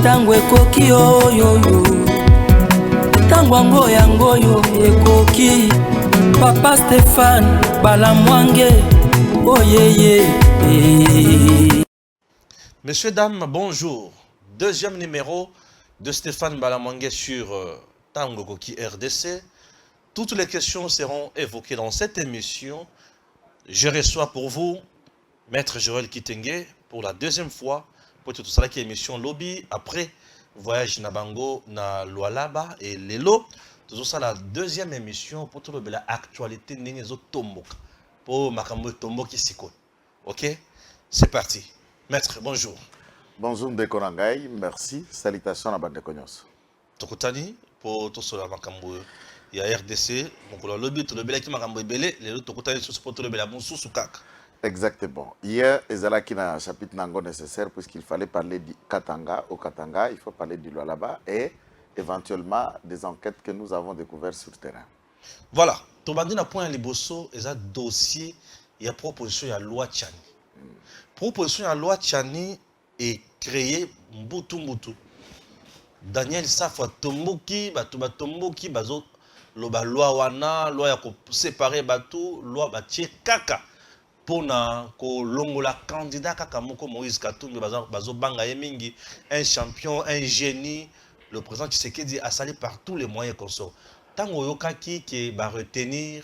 tango ekoki oyoyo tango yango yo ekoki Papa Stéphane Balamwange oyeye. Messieurs, dames, bonjour. Deuxième numéro de Stéphane Balamwange sur Tango Koki RDC. Toutes les questions seront évoquées dans cette émission. Je reçois pour vous Maître Joël Kitenge pour la deuxième fois pour toute cette émission lobby après voyage Nabango na Lualaba et Lelo. Tout ça la deuxième émission pour toute l'actualité Nengezo Tomboka pour Makambo Tomboki Siko. Ok, c'est parti. Maître, bonjour. Bonjour Ndekonangai, merci. Salutations à Bande Konyos. Tokutani pour tout cela Makambo. Il y a RDC, donc le lobby, le belé qui Makambo belé, les autres Tokutani sur pour tout le belé Moussou Soukak. Exactement. Hier, Ezala qui a un chapitre nango nécessaire puisqu'il fallait parler du Katanga. Au Katanga, il faut parler du Lualaba et éventuellement des enquêtes que nous avons découvertes sur le terrain. Voilà. Tobandi na point liboso, il y a un dossier, il y a proposition, il y a loi Tchani. Proposition, il y a loi Tchani est créée Mbutu. Daniel Safwa Tomboki, Batomboki, Bazo, loi wana, loi ya séparer Batou, loi Batie Kaka. Pour na ko longola candidat kaka moko Moïse Katumbi bazo banga yemingi, un champion, un génie, le président Tshisekedi a salé par tous les moyens qu'on sort. Tango yokaki qui va retenir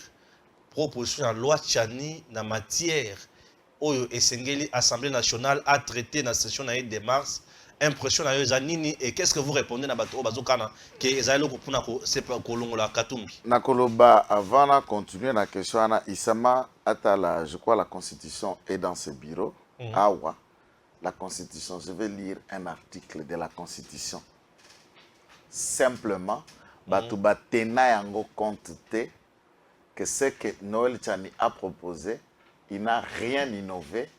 proposition à loi Tchani na matière oyo esengeli Assemblée nationale a traité na session na de mars impression na yo zanini et qu'est-ce que vous répondez na bato bazo kana que ezali ko puna ko c'est pas ko longola Katumbi na koloba avant de continuer la question na Isama Atala, je crois la constitution est dans ce bureau. Awa, la constitution, je vais lire un article de la constitution. Simplement, Batouba Tena yango compte que ce que Noël Tchani a proposé, il n'a rien innové,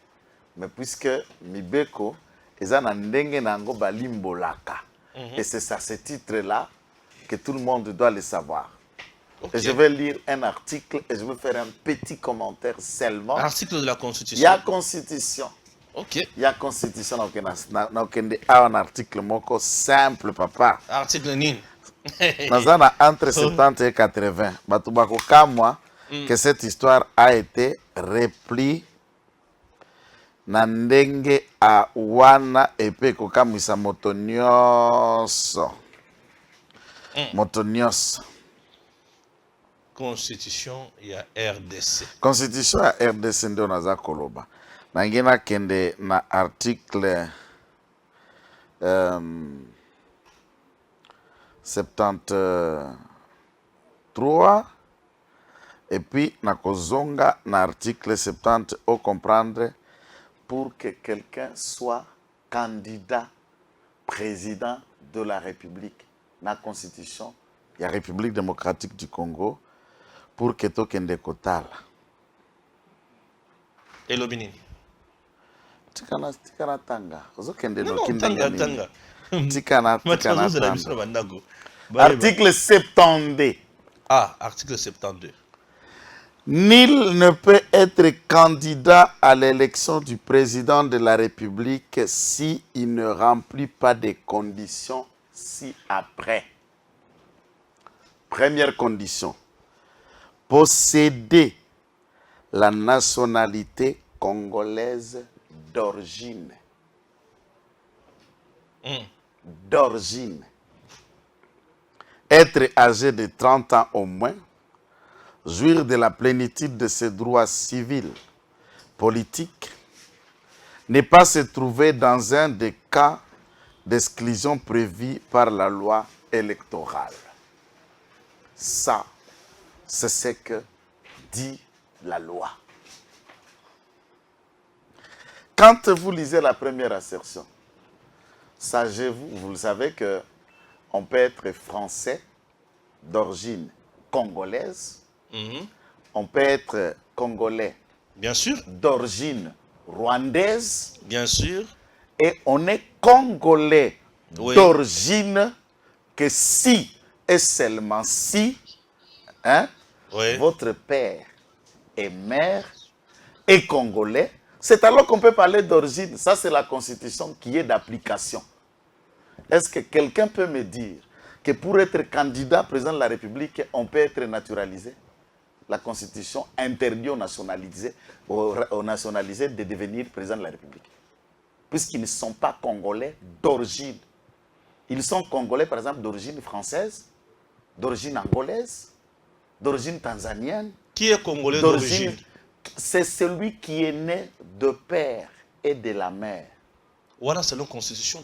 mais puisque Mibeko est un ndenge nango balimbolaka. Et c'est à ce titre-là que tout le monde doit le savoir. Okay. Et je vais lire un article et je vais faire un petit commentaire seulement. Article de la Constitution. Il y a Constitution. Ok. Il y a Constitution. Donc, il y a un article moko simple, papa. Article nin. Nous avons entre 70 et 80. Batubako kamwa que cette histoire a été repliée Nandenge a wana epe kokamwisa motonyoso. Motonyoso. Constitution, il y a RDC. Constitution, il y a RDC, ndo naza koloba. Nangena kende na article 73 et puis na kozonga na article 70 au comprendre pour que quelqu'un soit candidat président de la République. Na Constitution, il y a République démocratique du Congo. Pour que tu kende kotala. Et le Bénin. Tikana tanga. Ozo kende no tanga. Tikana. Article 72. Ah, article 72. Nul ne peut être candidat à l'élection du président de la République si il ne remplit pas des conditions ci-après. Première condition. Posséder la nationalité congolaise d'origine. D'origine. Être âgé de 30 ans au moins. Jouir de la plénitude de ses droits civils, politiques. Ne pas se trouver dans un des cas d'exclusion prévus par la loi électorale. Ça, c'est ce que dit la loi. Quand vous lisez la première assertion, sachez-vous, vous le savez qu'on peut être français d'origine congolaise, on peut être congolais, bien sûr, d'origine rwandaise, bien sûr, et on est congolais d'origine que si et seulement si votre père et mère est congolais, c'est alors qu'on peut parler d'origine. Ça, c'est la constitution qui est d'application. Est-ce que quelqu'un peut me dire que pour être candidat président de la République, on peut être naturalisé? La Constitution interdit aux nationalisés de devenir président de la République. Puisqu'ils ne sont pas congolais d'origine. Ils sont congolais, par exemple, d'origine française, d'origine angolaise, d'origine tanzanienne. Qui est congolais d'origine? C'est celui qui est né de père et de la mère. Voilà, c'est la constitution.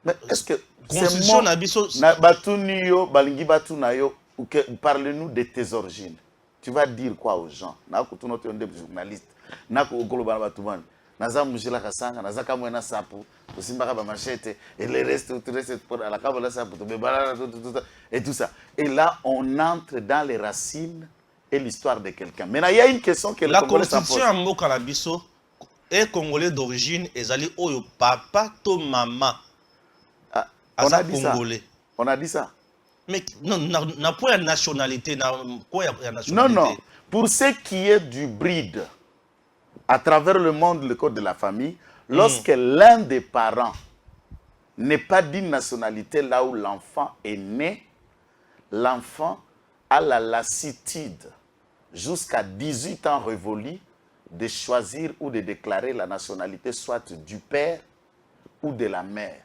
Mais est-ce que constitution na biso parle-nous de tes origines. Tu vas dire quoi aux gens? Journaliste. Naza mujila kasanga, naza kamwena sapu, usimbaka ba machete, et le reste, pour la kabala sapu, et tout ça. Et là, on entre dans les racines et l'histoire de quelqu'un. Maintenant, il y a une question que la constitution en mot canabiso est congolais d'origine, et zali oyo papa to maman. Ah, on a dit congolais. Ça. On a dit ça. Mais non, n'a pas de nationalité, Non, non. Pour ce qui est du bride, à travers le monde, le code de la famille, lorsque l'un des parents n'est pas d'une nationalité là où l'enfant est né, l'enfant a la lassitude jusqu'à 18 ans révolus de choisir ou de déclarer la nationalité soit du père ou de la mère.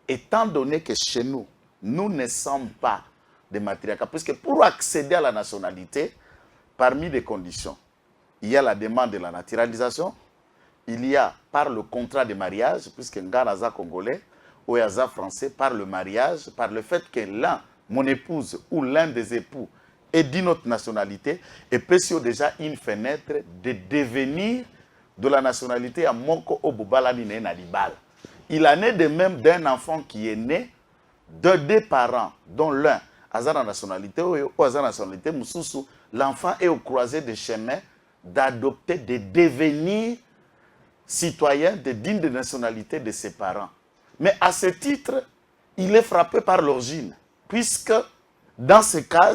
Étant donné que chez nous, nous ne sommes pas des matriarcats, puisque pour accéder à la nationalité, parmi les conditions, il y a la demande de la naturalisation, il y a par le contrat de mariage, puisque Nganaza congolais ou Yaza français, par le mariage, par le fait que l'un, mon épouse ou l'un des époux est d'une autre nationalité, et peut sur déjà une fenêtre de devenir de la nationalité à Moko Obubalani Nalibal. Il en est de même d'un enfant qui est né de deux parents, dont l'un a la nationalité ou a la nationalité, l'enfant est au croisé des chemins d'adopter, de devenir citoyen de digne de nationalité de ses parents. Mais à ce titre, il est frappé par l'origine, puisque dans ce cas,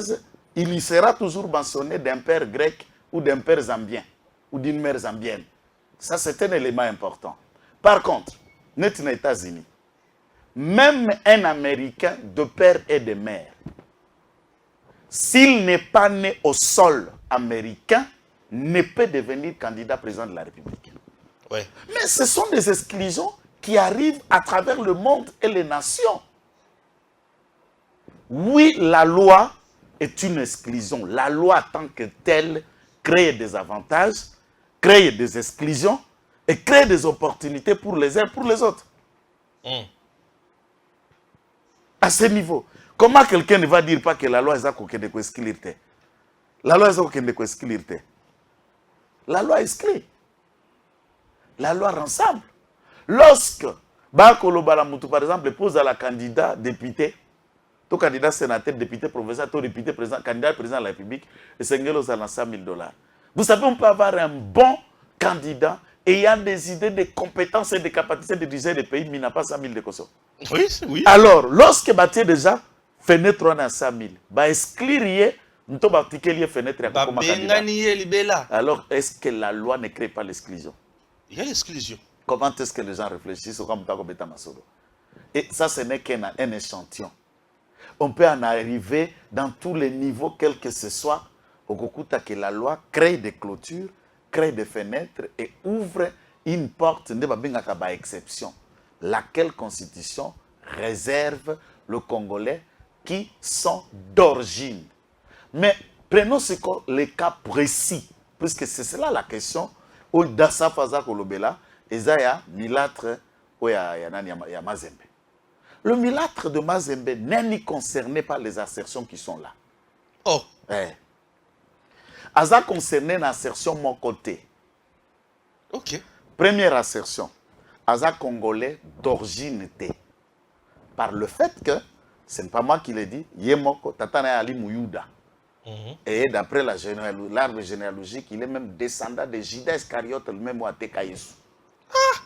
il y sera toujours mentionné d'un père grec ou d'un père zambien ou d'une mère zambienne. Ça, c'est un élément important. Par contre, net aux États-Unis, même un Américain de père et de mère, s'il n'est pas né au sol américain, ne peut devenir candidat président de la République. Ouais. Mais ce sont des exclusions qui arrivent à travers le monde et les nations. Oui, la loi est une exclusion. La loi, en tant que telle, crée des avantages, crée des exclusions et crée des opportunités pour les uns et pour les autres. À ce niveau, comment quelqu'un ne va dire pas que la loi est à côté de exclure? La loi est à côté de exclure. La loi exclut. La loi rassemble. Lorsque Bakolo Balamutu, par exemple, pose à la candidat député, ton candidat sénateur, député provincial, ton député président, candidat président de la République, et c'est $100 000. Vous savez, on peut avoir un bon candidat ayant des idées, des compétences et des capacités de diriger le pays, mais il n'a pas 100 000 de caution. Oui, oui. Alors, lorsque Batié déjà fenêtre à 100 000, bah exclure fenêtre à comme candidat. Alors, est-ce que la loi ne crée pas l'exclusion? Il y a l'exclusion. Comment est-ce que les gens réfléchissent au Et ça, ce n'est qu'un échantillon. On peut en arriver dans tous les niveaux, quel que ce soit, au Gokuta que la loi crée des clôtures, crée des fenêtres et ouvre une porte de exception, laquelle constitution réserve le Congolais qui sont d'origine. Mais prenons les cas précis, puisque c'est cela la question, où Dassa Faza Kolobela, Ezaya, Milâtre, ou ya Mazembe. Le Milâtre de Mazembe n'est ni concerné par les assertions qui sont là. Oh! Aza concerné l'assertion mon côté. Ok. Première assertion. Aza congolais d'origine T. Par le fait que, ce n'est pas moi qui l'ai dit, Yemoko, Tatana Ali Mouyouda. Et d'après l'arbre généalogique, il est même descendant de Judas Iscariote, le même Ouateka Yesu.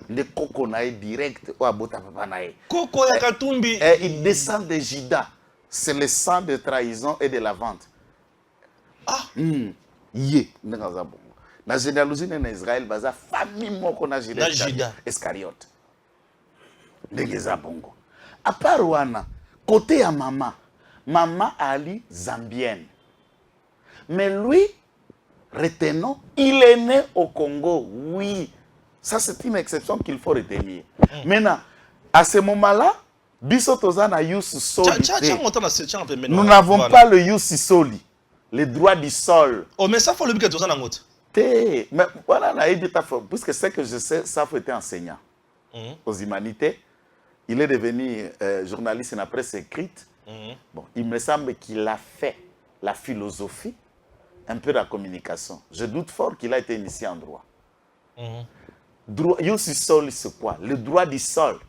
Le Koko nae direct, ou Abota Papa nae. Koko Yakatumbi. Il descend de Judas. C'est le sang de trahison et de la vente. Ah! La généalogie en Israël, baza famille moko na Judas Iscariote. À part wana, côté à maman, maman Ali zambienne. Mais lui, retenons, il est né au Congo, oui. Ça, c'est une exception qu'il faut retenir. Maintenant, à ce moment-là, biso tozana Youssou Soli. Nous n'avons pas le Youssou Soli, les droits du sol. Oh, mais ça, faut le dire que tozana ngote. Mais voilà, puisque c'est que je sais, Safo était enseignant aux humanités. Il est devenu journaliste dans la presse écrite. Bon, il me semble qu'il a fait la philosophie, un peu la communication. Je doute fort qu'il a été initié en droit. Youssou Soli, c'est quoi? Le droit du sol.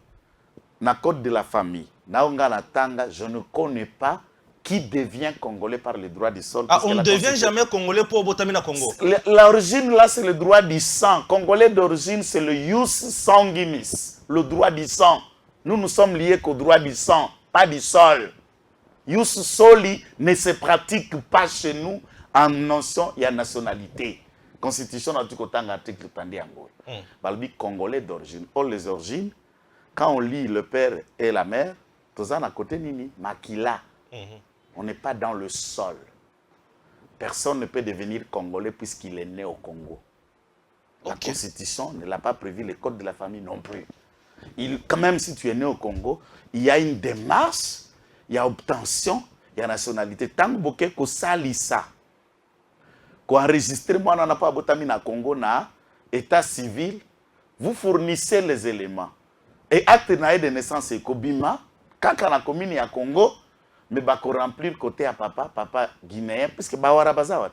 Na code de la famille. Naonga Natanga, je ne connais pas qui devient congolais par le droit du sol. Ah, on ne devient jamais congolais pour Botamina Congo. L'origine là, c'est le droit du sang. Congolais d'origine, c'est le Yus sanguinis, le droit du sang. Nous sommes liés qu'au droit du sang, pas du sol. Yus soli ne se pratique pas chez nous en notion et en nationalité. Constitution de l'article 30 Angola. Balbi congolais d'origine. Oh, les origines, quand on lit le père et la mère, tous à côté nini, makila. On n'est pas dans le sol. Personne ne peut devenir congolais puisqu'il est né au Congo. La Constitution ne l'a pas prévu, le code de la famille non plus. Quand même, si tu es né au Congo, il y a une démarche, il y a obtention, il y a nationalité. Tant que vous salissa, qu'on enregistre, moi, on n'a pas botami na Congo, na état civil, vous fournissez les éléments. Et acte de naissance, c'est Kobima, quand on a commis à Congo, mais bah qu'on remplir côté à papa guinéen, puisque Bawara Bazawat,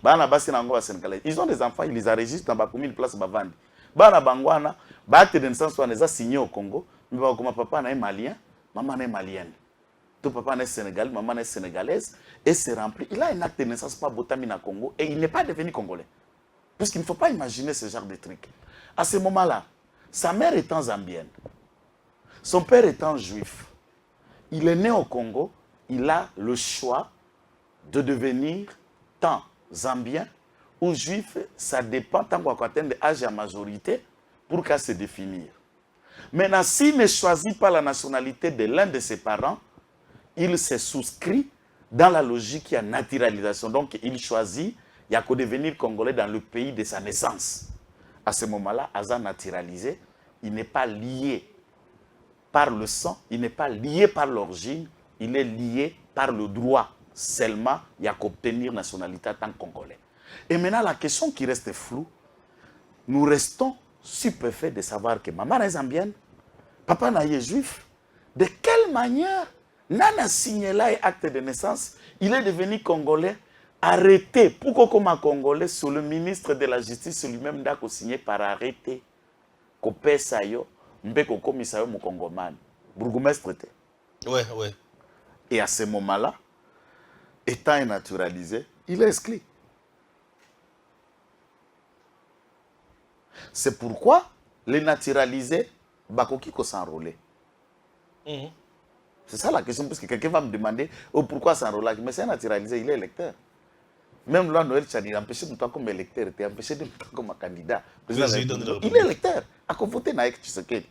Bana Bassi Nango Sénégalais. Ils ont des enfants, ils les enregistrent dans une place Bavandi. Bana Bangwana, acte de naissance, on les a signés au Congo, mais bah comme papa n'est malien, maman n'est malienne. Tout papa n'est sénégalais, maman n'est sénégalaise, et c'est rempli. Il a un acte de naissance pas Botamina Congo, et il n'est pas devenu congolais. Puisqu'il ne faut pas imaginer ce genre de truc. À ce moment-là, sa mère étant zambienne, son père étant juif, il est né au Congo, il a le choix de devenir tant zambien ou juif, ça dépend tant qu'on atteint l'âge à majorité pour qu'à se définir. Maintenant, s'il ne choisit pas la nationalité de l'un de ses parents, il se souscrit dans la logique qui a naturalisation. Donc, il choisit, il y a qu'à devenir congolais dans le pays de sa naissance. À ce moment-là, Aza naturalisé, il n'est pas lié par le sang, il n'est pas lié par l'origine, il est lié par le droit. Seulement, il y a qu'à obtenir nationalité en tant que congolais. Et maintenant, la question qui reste floue, nous restons stupéfaits de savoir que maman est zambienne, papa est juif. De quelle manière Nana signé là et acte de naissance, il est devenu congolais, arrêté. Pourquoi comme un congolais, sur le ministre de la Justice lui-même d'accord signé par arrêté. Kopé Sayo, Mbeko Komisayo Mukongomani, bourgmestre. Ouais. Et à ce moment-là, étant naturalisé, il est exclu. C'est pourquoi les naturalisés, Bakoki ko s'enrôler. C'est ça la question, parce que quelqu'un va me demander pourquoi s'enrôler. Mais c'est naturalisé, il est électeur. Même là, Noël Tchani, il a empêché de me comme électeur, il a empêché de me comme candidat. Il est électeur. À quoi voter Naïk Tshisekedi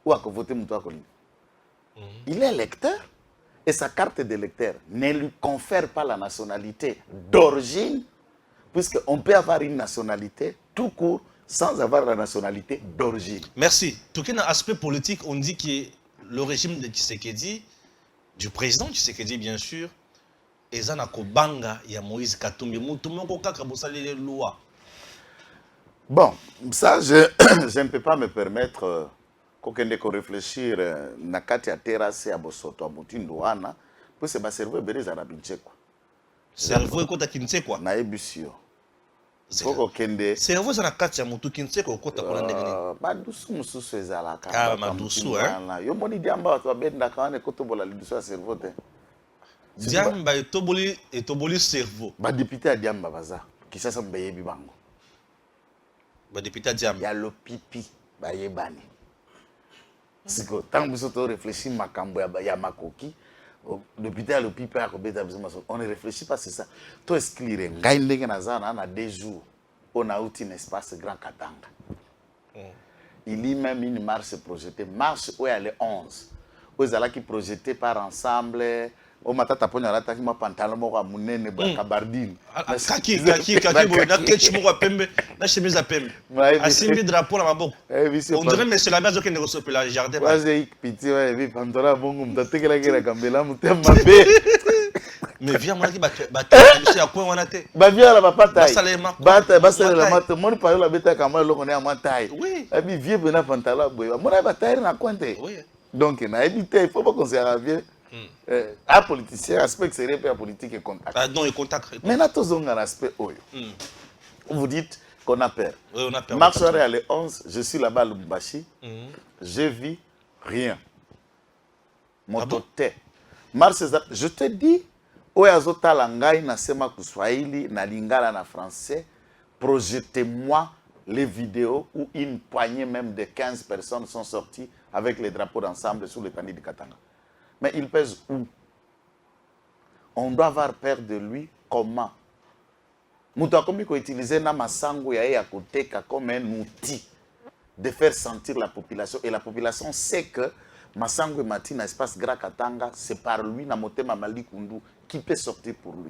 ou à quoi voter Moutoua Kolini. Il est électeur et sa carte d'électeur ne lui confère pas la nationalité d'origine, puisqu'on peut avoir une nationalité tout court sans avoir la nationalité d'origine. Merci. Tout cas, dans l'aspect politique, on dit que le régime de Tshisekedi, du président Tshisekedi bien sûr, et ça n'a qu'au banga, il y a Moïse Katumbi, tout le monde a les lois. Bon, ça, je ne peux pas me permettre de réfléchir na kati ya terrasse ya bosoto mutindo wana, parce que ma cerveau est belé za binchekwa. Cerveau ko ta kinchekwa na ebusio. Cerveau za na kati ya mutu kinchekwa ko ta kona ndengeni. Ba dusu mususu ezalaka. Ah, ma dusu Yo moni diamba to benda kawane kotobola lidusu ya cerveau te. Diamba etoboli cerveau. Ba député ya diamba baza. Kisasa mbeyebi bango. Ba député diamba. Ya lo pipi ba yebani. Siko tant que vous réfléchissez makambo ya makoki député ya lo pipi ya kobeta bizuma on ne réfléchit pas c'est ça. To exclure ngai ndenge nazana na 2 jours on a outil un espace grand Katanga. Il y a même une marche projetée, marche où il y a les 11. aux qui projeté par ensemble. Au matata pona alata ki ma pantalon moko ya munene ba kabardine. Kaki boy na ketch moko ya pembe na chemise ya pembe. Asimbi drapeau na maboko. On dirait monsieur la base okende kosopela jardin. Vas-y piti wa bi pantalon bongo mtatekela kila kambela mutema mabe. Mais viens moi qui ba monsieur ya coin wana te. Ba viens la papa taille. Ba sale la mate mon pa la beta kama loko na ma taille. Oui. Abi vie bena pantalon boy. Mon ba taille na kwante. Oui. Donc na habité il faut pas qu'on se ravie. Un politicien, aspect sérieux pour la politique et contact. Ah non, et contact. Maintenant, tous ont un aspect oyo. Vous dites qu'on a peur. Oui, on a peur. Mars soirée à le 11, je suis là-bas à Lubumbashi. Je vis rien. Mon toté. Mars, je te dis, oyo azota langai na sema kuswahili na lingala na français, projetez-moi les vidéos où une poignée même de 15 personnes sont sorties avec les drapeaux d'ensemble sur l'étendue du Katanga. Mais il pèse où? On doit avoir peur de lui comment? Nous avons utilisé na masango ya koteka comme un outil de faire sentir la population. Et la population sait que masango matina espace Grand Katanga, c'est par lui, na motema Mali Kundu, qui peut sortir pour lui.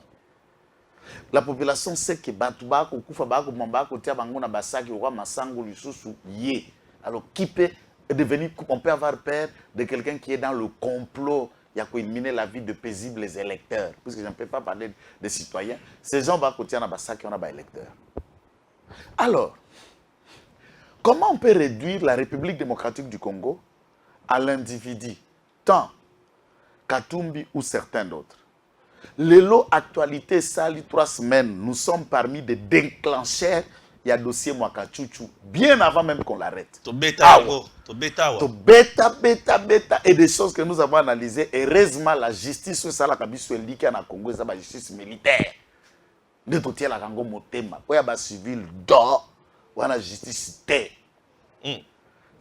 La population sait que Batouba, Kufa Bako, Mambako, Tiabangona, Basaki, Roi Masango, Lususu, Yé. Alors, qui peut devenir, on peut avoir peur de quelqu'un qui est dans le complot, il y a éliminer la vie de paisibles électeurs, puisque je ne peux pas parler des citoyens. Ces gens vont côté Basaki, on a des électeurs. Alors, comment on peut réduire la République démocratique du Congo à l'individu, tant Katumbi ou certains d'autres? Le lot actualité sali 3 semaines, nous sommes parmi des déclencheurs. Il y a dossier Mwakachuchu, bien avant même qu'on l'arrête. Bêta, et des choses que nous avons analysées. Heureusement, la justice, ça la Kabiso Eliki en Congo, c'est la justice militaire. De tout la Congo Motema. Il y a des civils d'or, il y a la justice terre. Il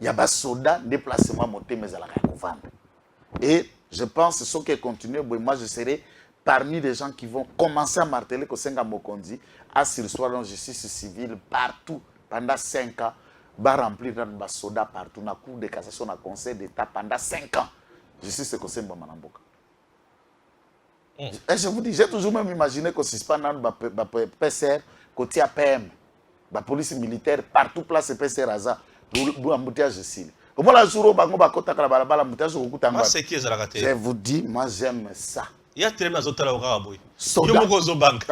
y a des soldats, déplacement Motema, mais à la Kakovane. Et je pense que ce qui continue, moi je serai parmi les gens qui vont commencer à marteler que Senga Mokondi a sursoir la justice civile partout pendant 5 ans, va remplir des soldats partout, dans la cour de cassation, dans le conseil d'État pendant 5 ans. Justice c'est que c'est Manamboka. Et je vous dis, j'ai toujours même imaginé que si c'est pas dans le PCR, côté APM, la police militaire, partout place PCR Aza, pour embouteillage de Sile. Je vous dis, moi j'aime ça. Il y a tellement d'autres là soldats.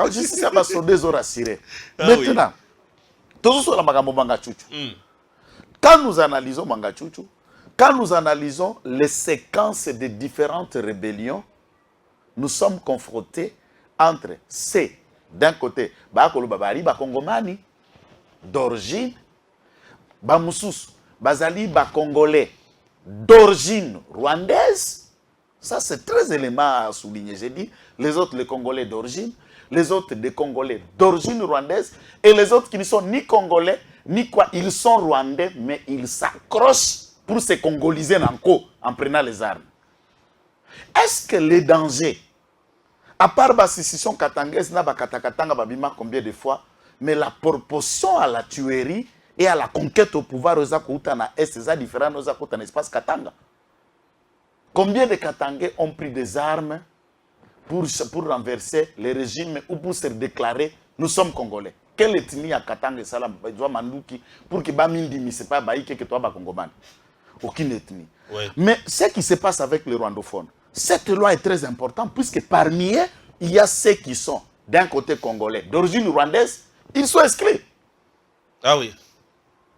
Je suis ça, soldats rassurés. Maintenant, tous sur la Manga Chuchu. Quand nous analysons Manga Chuchu, quand nous analysons les séquences des différentes rébellions, nous sommes confrontés entre C, d'un côté, Bakolo Babari, Bakongomani, d'origine, Bamoussous, Bazali, Bakongolais, d'origine rwandaise. Ça, c'est très élément à souligner. J'ai dit, les autres, les Congolais d'origine, les autres, des Congolais d'origine rwandaise, et les autres qui ne sont ni Congolais, ni quoi, ils sont Rwandais, mais ils s'accrochent pour se congoliser en prenant les armes. Est-ce que les dangers, à part la sécession katangaise, combien de fois, mais la proportion à la tuerie et à la conquête au pouvoir, c'est différent dans l'espace Katanga. Combien de Katangais ont pris des armes pour renverser le régime ou pour se déclarer nous sommes Congolais? Quelle ethnie à Katanga Salam pour que Bamindimi c'est pas Baïke que toi Congomani? Aucune ethnie. Ouais. Mais ce qui se passe avec les rwandophones, cette loi est très importante puisque parmi eux, il y a ceux qui sont d'un côté congolais, d'origine rwandaise, ils sont exclus. Ah oui.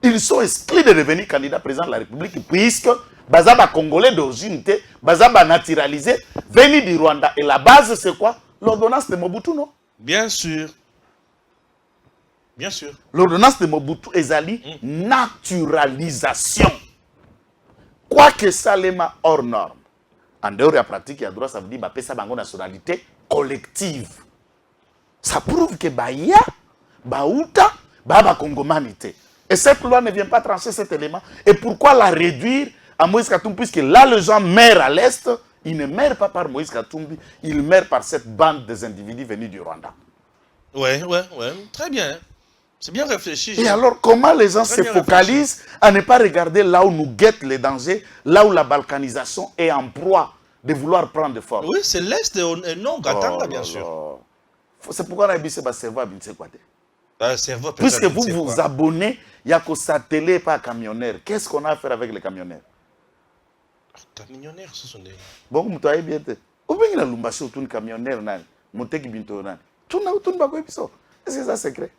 Ils sont exclus de devenir candidats président de la République puisque Bazaba Congolais d'origine, Bazaba naturalisé, venu du Rwanda. Et la base, c'est quoi? L'ordonnance de Mobutu, non? Bien sûr. Bien sûr. L'ordonnance de Mobutu est naturalisation. Quoique ça l'est hors norme. En dehors de la pratique, il y a droit, ça veut dire que ça une nationalité collective. Ça prouve que Bahia, Baouta, Baba Congomanité. Et cette loi ne vient pas trancher cet élément. Et pourquoi la réduire à Moïse Katumbi, puisque là, les gens meurent à l'Est, ils ne meurent pas par Moïse Katumbi, ils meurent par cette bande des individus venus du Rwanda. Ouais, très bien. C'est bien réfléchi. Et alors, comment les gens se focalisent à ne pas regarder là où nous guettent les dangers, là où la balkanisation est en proie de vouloir prendre de force. Oui, c'est l'Est et non Gatanga, bien sûr. C'est pourquoi on a dit que c'est cerveau à Binse Kwate. Puisque vous vous abonnez, il n'y a que ça télé pas camionneur. Qu'est-ce qu'on a à faire avec les camionneurs? Camionneurs, ce sont des... Bon, vous avez bien été. Où est-ce que l'umbashi autour de camionneur? Monteki binto nan. Tout n'a autour de bagou épisode. Est-ce que c'est secret?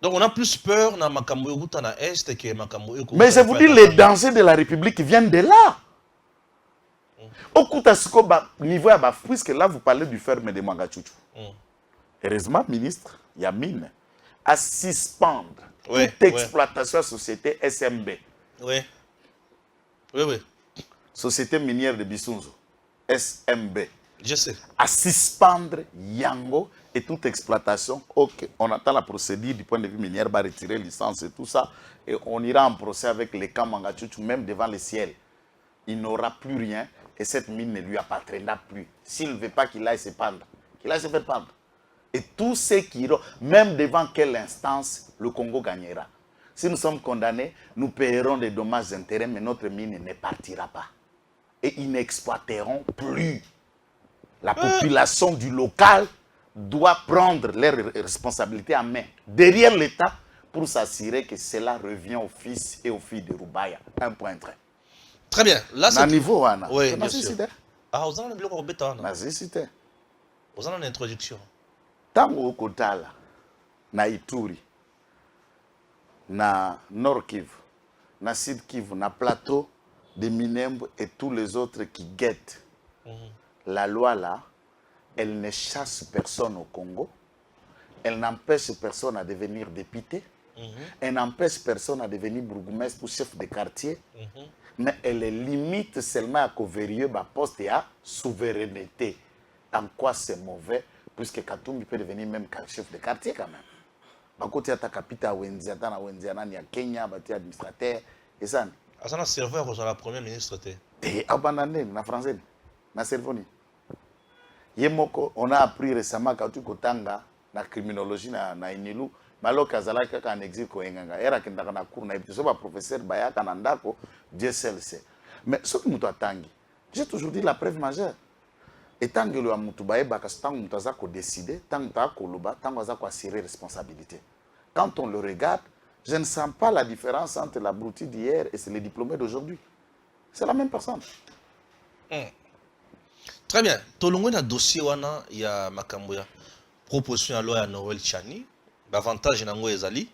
Donc on a plus peur dans Makambo Yogouta na Est que Makambo Yogouta. Mais je vous dis, les dangers de la République viennent de là. Au Koutasuko, niveau à puisque là vous parlez du ferme de Mangachuchu. Heureusement, ministre Yamine a suspendre toute exploitation société SMB. Oui. Oui, oui. Société minière de Bissunzo. SMB. Je sais. À suspendre Yango et toute exploitation. Ok, on attend la procédure du point de vue minière, va retirer licence et tout ça. Et on ira en procès avec les camps Mangachuchu, même devant le ciel. Il n'aura plus rien et cette mine ne lui appartiendra plus. S'il ne veut pas qu'il aille se pendre, qu'il aille se faire pendre. Et tous ceux qui iront, même devant quelle instance le Congo gagnera. Si nous sommes condamnés, nous paierons des dommages d'intérêt, mais notre mine ne partira pas. Et ils n'exploiteront plus. La population du local doit prendre leurs responsabilités en main, derrière l'État, pour s'assurer que cela revient aux fils et aux filles de Roubaïa. Un point très. Très bien. Là, c'est... niveau, Anna. Oui, bien sûr. Ah, vous en avez le béton. Vous en avez une introduction. Tango Kotala, na Ituri, na Nord Kivu, na Sud Kivu, na Plateau de Minembwe et tous les autres qui guettent. La loi là, elle ne chasse personne au Congo, elle n'empêche personne à devenir député, elle n'empêche personne à devenir bourgmestre ou chef de quartier, mais elle limite seulement à Koverieux, poste et à souveraineté. En quoi c'est mauvais? Puisque Katumbi peut devenir même chef de quartier quand même. Bakoti ata kapita wenzi ata na wenzi nani ya Kenya, bati administrateur et ça. Asana serveur au la première ministre té. Té abanane na français na servoni. Yemoko on a appris récemment katu kotanga na criminologie na Inilu, maloka azala kaka en exil ko enganga. Era kindaka na cour na biso ba professeur bayaka na ndako Dieu seul sait. Mais ce que nous atangi, j'ai toujours dit la preuve majeure. Et tant que le Amoutubaye Bakastan Moutazako décidé, tant que Koloba, tant que assurer responsabilité. Quand on le regarde, je ne sens pas la différence entre l'abruti d'hier et les diplômés d'aujourd'hui. C'est la même personne. Très bien. Tolongwe na dossier wana ya Makamboya. Proposition à loi à Noël Chani. L'avantage nango ezali.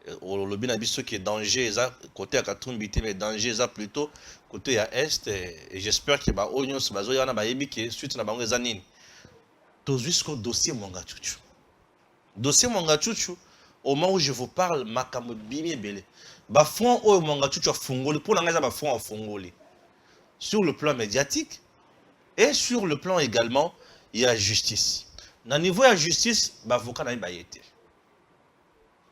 Le bien biso qui est danger côté à Katumbi mais danger plutôt côté à est et j'espère que ba onions bazo yana ba yebi que suite na bango ezanini to jusqu'au dossier Mangachuchu. Dossier Mangachuchu au moment où je vous parle makambo bimi belé ba fond au Mangachuchu a fongoli pour nga ba fond a fongoli sur le plan médiatique et sur le plan également il y a justice. Na niveau ya justice ba avocat na bayete.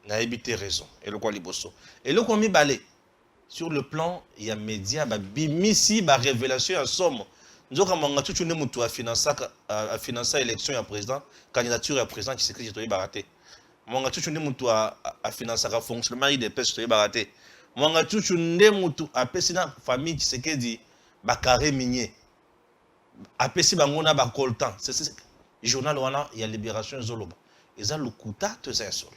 N'a évité raison. Et le quoi liboso. Et le quoi mi balé. Sur le plan, il y a média, bimisi, révélation en somme. Nous avons tout le monde à financer l'élection à président, candidature à président qui s'écrit de baraté. Mon tout le monde à financer le fonctionnement des pêches de baraté. Mon tout le monde à pêcher la famille qui s'écrit dit carré minier. À pêcher bangona coltan. C'est le journal où il y a libération zoloba. Et ça le coûta tout un sol.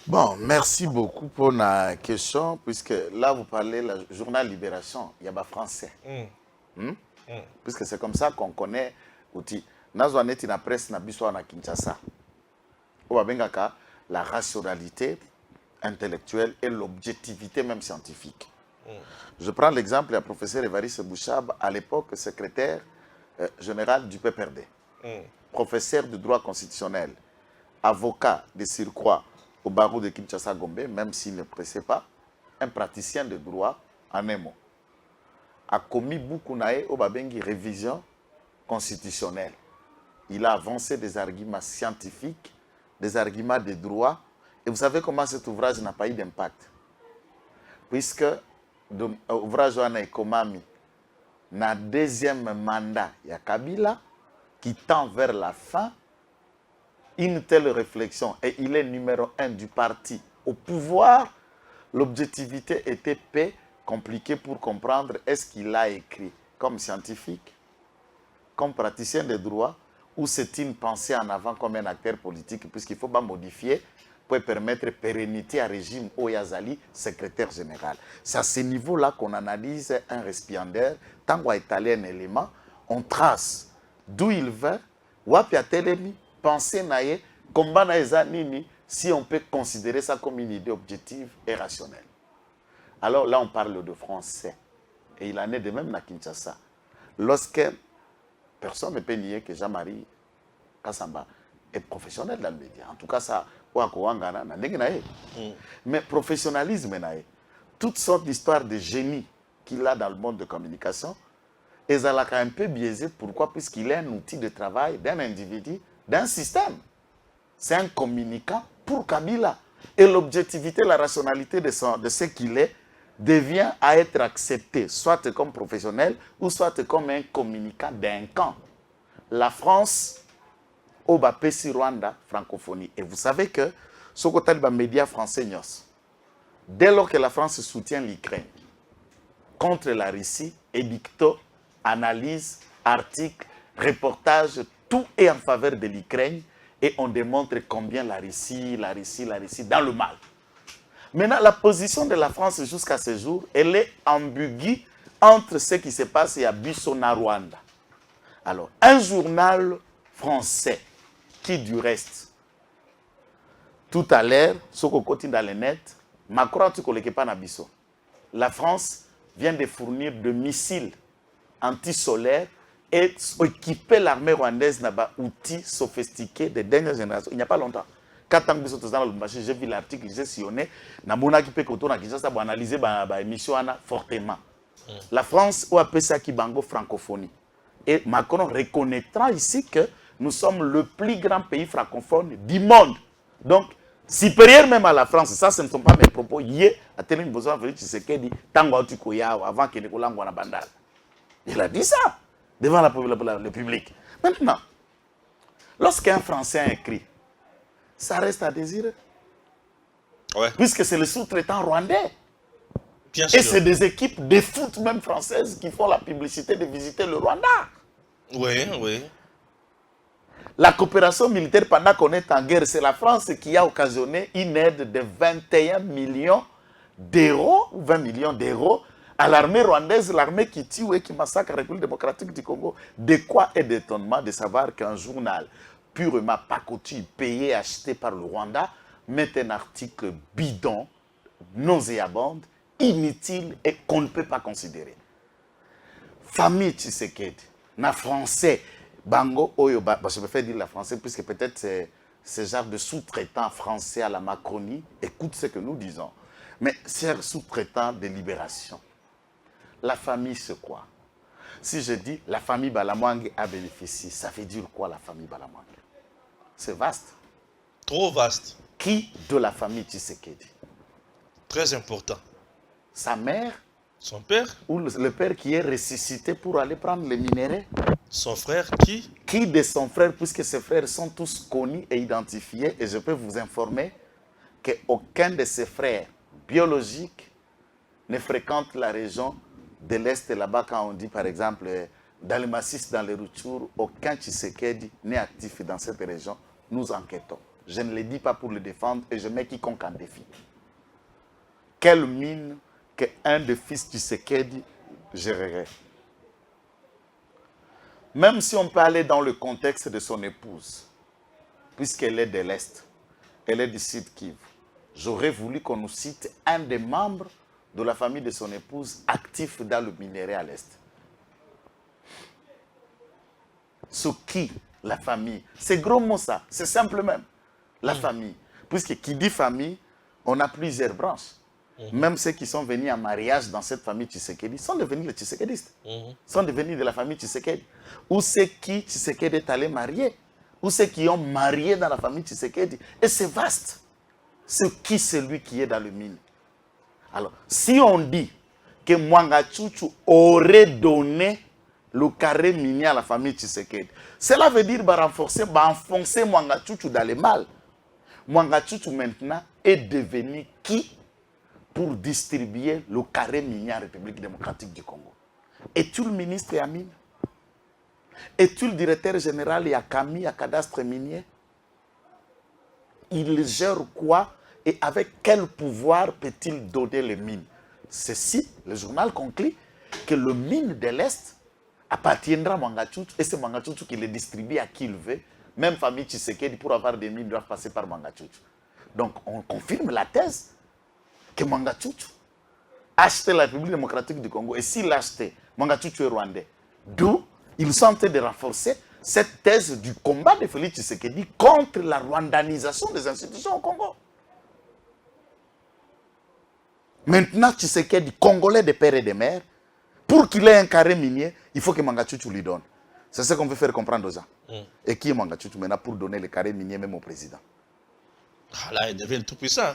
Bon, merci beaucoup pour la question, puisque là, vous parlez du journal Libération, il y a pas français. Puisque c'est comme ça qu'on connaît l'outil. Nous avons une presse na Kinshasa. On a la rationalité intellectuelle et l'objectivité même scientifique. Je prends l'exemple du professeur Évariste Bouchab, à l'époque secrétaire général du PPRD, professeur de droit constitutionnel, avocat de surcroît au barreau de Kinshasa Gombe, même s'il ne pressait pas, un praticien de droit en un mot, a commis beaucoup de révision constitutionnelle. Il a avancé des arguments scientifiques, des arguments de droit. Et vous savez comment cet ouvrage n'a pas eu d'impact. Puisque l'ouvrage est Komami, dans le deuxième mandat, il y a Kabila qui tend vers la fin. une telle réflexion et il est numéro 1 du parti au pouvoir, l'objectivité était peu compliquée pour comprendre est-ce qu'il a écrit comme scientifique, comme praticien de droit, ou c'est une pensée en avant comme un acteur politique, puisqu'il ne faut pas modifier pour permettre pérennité à régime Oyazali, secrétaire général. C'est à ce niveau-là qu'on analyse un récipiendaire, tant qu'on a étalé un élément, on trace d'où il vient, wapi a telemi, pensée naïe, combat naïza nini, si on peut considérer ça comme une idée objective et rationnelle. Alors là, on parle de français. Et il en est de même à Kinshasa. Lorsque personne ne peut nier que Jean-Marie Kassamba est professionnel dans le média. En tout cas, ça, mais professionnalisme, toutes sortes d'histoires de génie qu'il a dans le monde de communication, et ça l'a un peu biaisé. Pourquoi? Puisqu'il est un outil de travail d'un individu, d'un système. C'est un communicant pour Kabila. Et l'objectivité, la rationalité de ce qu'il est, devient à être accepté, soit comme professionnel, ou soit comme un communicant d'un camp. La France, au Bapesi Rwanda, francophonie. Et vous savez que, ce côté des médias français, dès lors que la France soutient l'Ukraine contre la Russie, édicto, analyse, article, reportage, tout est en faveur de l'Ukraine et on démontre combien la Russie, dans le mal. Maintenant, la position de la France jusqu'à ce jour, elle est ambiguë entre ce qui se passe à Bissona, Rwanda. Alors, un journal français qui, du reste, tout à l'heure, ce qu'on continue dans le net, Macron, tu ne pas Nabiso. La France vient de fournir de missiles anti-solaires et équiper l'armée rwandaise d'outils sophistiqués de dernière génération. Il n'y a pas longtemps. J'ai vu l'article, j'ai sillonné, j'ai analysé l'émission fortement. La France a appelé ça Kibango francophonie. Et Macron reconnaîtra ici que nous sommes le plus grand pays francophone du monde. Donc, supérieur même à la France, ça ce ne sont pas mes propos. Hier, à Télévision Besoin de Tshisekedi, Tango Tukoya, avant qu'il ne soit en bandal. Il a dit ça devant le public. Maintenant, lorsqu'un Français a écrit, ça reste à désirer. Ouais. Puisque c'est le sous-traitant rwandais. Bien sûr. Et c'est des équipes de foot même françaises qui font la publicité de visiter le Rwanda. Oui, oui. La coopération militaire pendant qu'on est en guerre, c'est la France qui a occasionné une aide de 21 millions d'euros, ou 20 millions d'euros, à l'armée rwandaise, l'armée qui tue et qui massacre la République démocratique du Congo. De quoi est d'étonnement de savoir qu'un journal purement pacotille, payé, acheté par le Rwanda, met un article bidon, nauséabonde, inutile et qu'on ne peut pas considérer. Famille Tshisekedi, na français, Bango Oyo, je préfère dire la français, puisque peut-être c'est ce genre de sous-traitant français à la Macronie, écoute ce que nous disons. Mais chers sous-traitants de libération, la famille c'est quoi? Si je dis la famille Balamwang a bénéficié, ça veut dire quoi la famille Balamwang? C'est vaste. Trop vaste. Qui de la famille Tshisekedi? Très important. Sa mère? Son père? Ou le père qui est ressuscité pour aller prendre les minéraux? Son frère qui? Qui de son frère, puisque ses frères sont tous connus et identifiés, et je peux vous informer qu'aucun de ses frères biologiques ne fréquente la région de l'Est là-bas, quand on dit par exemple dans le massif, dans les Rutshuru, aucun Tshisekedi n'est actif dans cette région. Nous enquêtons. Je ne le dis pas pour le défendre et je mets quiconque en défi. Quelle mine qu'un des fils Tshisekedi gérerait? Même si on peut aller dans le contexte de son épouse, puisqu'elle est de l'Est, elle est du Sud Kivu, j'aurais voulu qu'on nous cite un des membres de la famille de son épouse actif dans le minerai à l'Est. Sur qui la famille? C'est gros mot ça, c'est simple même. La famille. Puisque qui dit famille, on a plusieurs branches. Même ceux qui sont venus en mariage dans cette famille Tshisekedi sont devenus les Tshisekedistes. Sont devenus de la famille Tshisekedi. Ou ceux qui Tshisekedi est allé marier. Ou ceux qui ont marié dans la famille Tshisekedi. Et c'est vaste. C'est qui celui qui est dans le mine? Alors, si on dit que Mwanga Tchouchou aurait donné le carré minier à la famille Tshisekedi. Cela veut dire renforcer, enfoncer Mwanga Tchouchou dans le mal. Mwanga Tchouchou maintenant est devenu qui pour distribuer le carré minier à la République démocratique du Congo? Es-tu le ministre Yamine? Es-tu le directeur général Yakami à cadastre minier? Il gère quoi et avec quel pouvoir peut-il donner les mines? Ceci, le journal conclut que le mine de l'Est appartiendra à Mwanga Tchouchou et c'est Mwanga Tchouchou qui les distribue à qui il veut. Même famille Tshisekedi, pour avoir des mines, doivent passer par Mwanga Tchouchou. Donc, on confirme la thèse que Mwanga Tchouchou a acheté la République démocratique du Congo. Et s'il l'a acheté, Mwanga Tchouchou est rwandais. D'où ils sont en train de renforcer cette thèse du combat de Félix Tshisekedi contre la rwandanisation des institutions au Congo. Maintenant, Tshisekedi, Congolais de père et de mère, pour qu'il ait un carré minier, il faut que Mwanga Tchouchou lui donne. C'est ce qu'on veut faire comprendre aux gens. Et qui est Mwanga Tchouchou maintenant pour donner le carré minier même au président? Ah là, il devient le tout-puissant.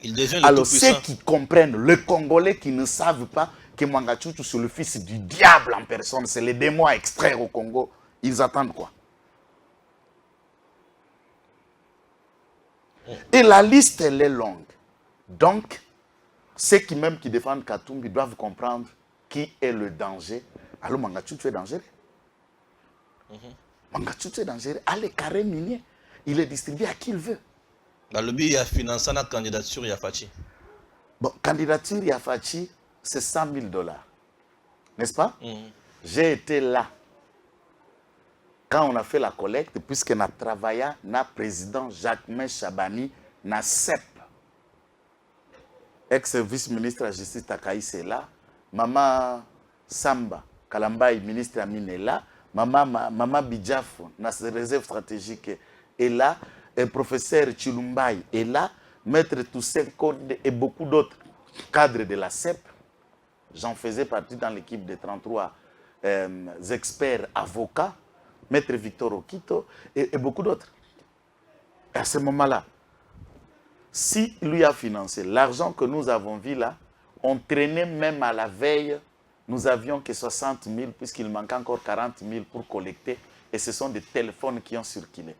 Il devient le Alors, tout-puissant. ceux qui comprennent, les Congolais qui ne savent pas que Mwanga Tchouchou, c'est le fils du diable en personne, c'est les démons à extraire au Congo, ils attendent quoi? Et la liste, elle est longue. Donc, ceux qui même qui défendent Katumbi doivent comprendre qui est le danger. Alors, Mwanga Tchouchou est dangereux. Mwanga Tchouchou est dangereux. Allez, carré minier, il est distribué à qui il veut. Le lobby a financé la candidature Yafachi. Bon, candidature Yafachi, c'est $100 000. N'est-ce pas? J'ai été là. Quand on a fait la collecte, puisqu'on a travaillé, na président Jacques-Main Chabani, na CEP. Ex-vice-ministre de la Justice Takaïs est là. Maman Samba Kalambaï, ministre Amine est là. Maman Bidjafo, na réserve stratégique est là. Et professeur Chilumbaï est là. Maître Toussaint Konde et beaucoup d'autres cadres de la CEP. J'en faisais partie dans l'équipe de 33 experts avocats. Maître Victor Okito et beaucoup d'autres. Et à ce moment-là, si lui a financé l'argent que nous avons vu là, on traînait même à la veille, nous avions que 60 000 puisqu'il manquait encore 40 000 pour collecter et ce sont des téléphones qui ont circulé.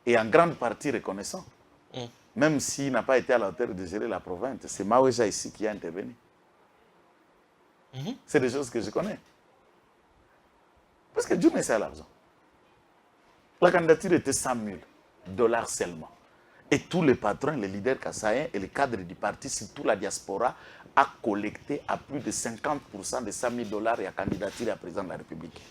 Et en grande partie reconnaissant. Même s'il n'a pas été à la hauteur de gérer la province, c'est Maouéja ici qui a intervenu. C'est des choses que je connais. Parce que Dieu me sert l'argent. La candidature était $100 000 seulement. Et tous les patrons, les leaders kassaïens et les cadres du parti, surtout la diaspora, a collecté à plus de 50% de $100 000 et à candidature à président de la République.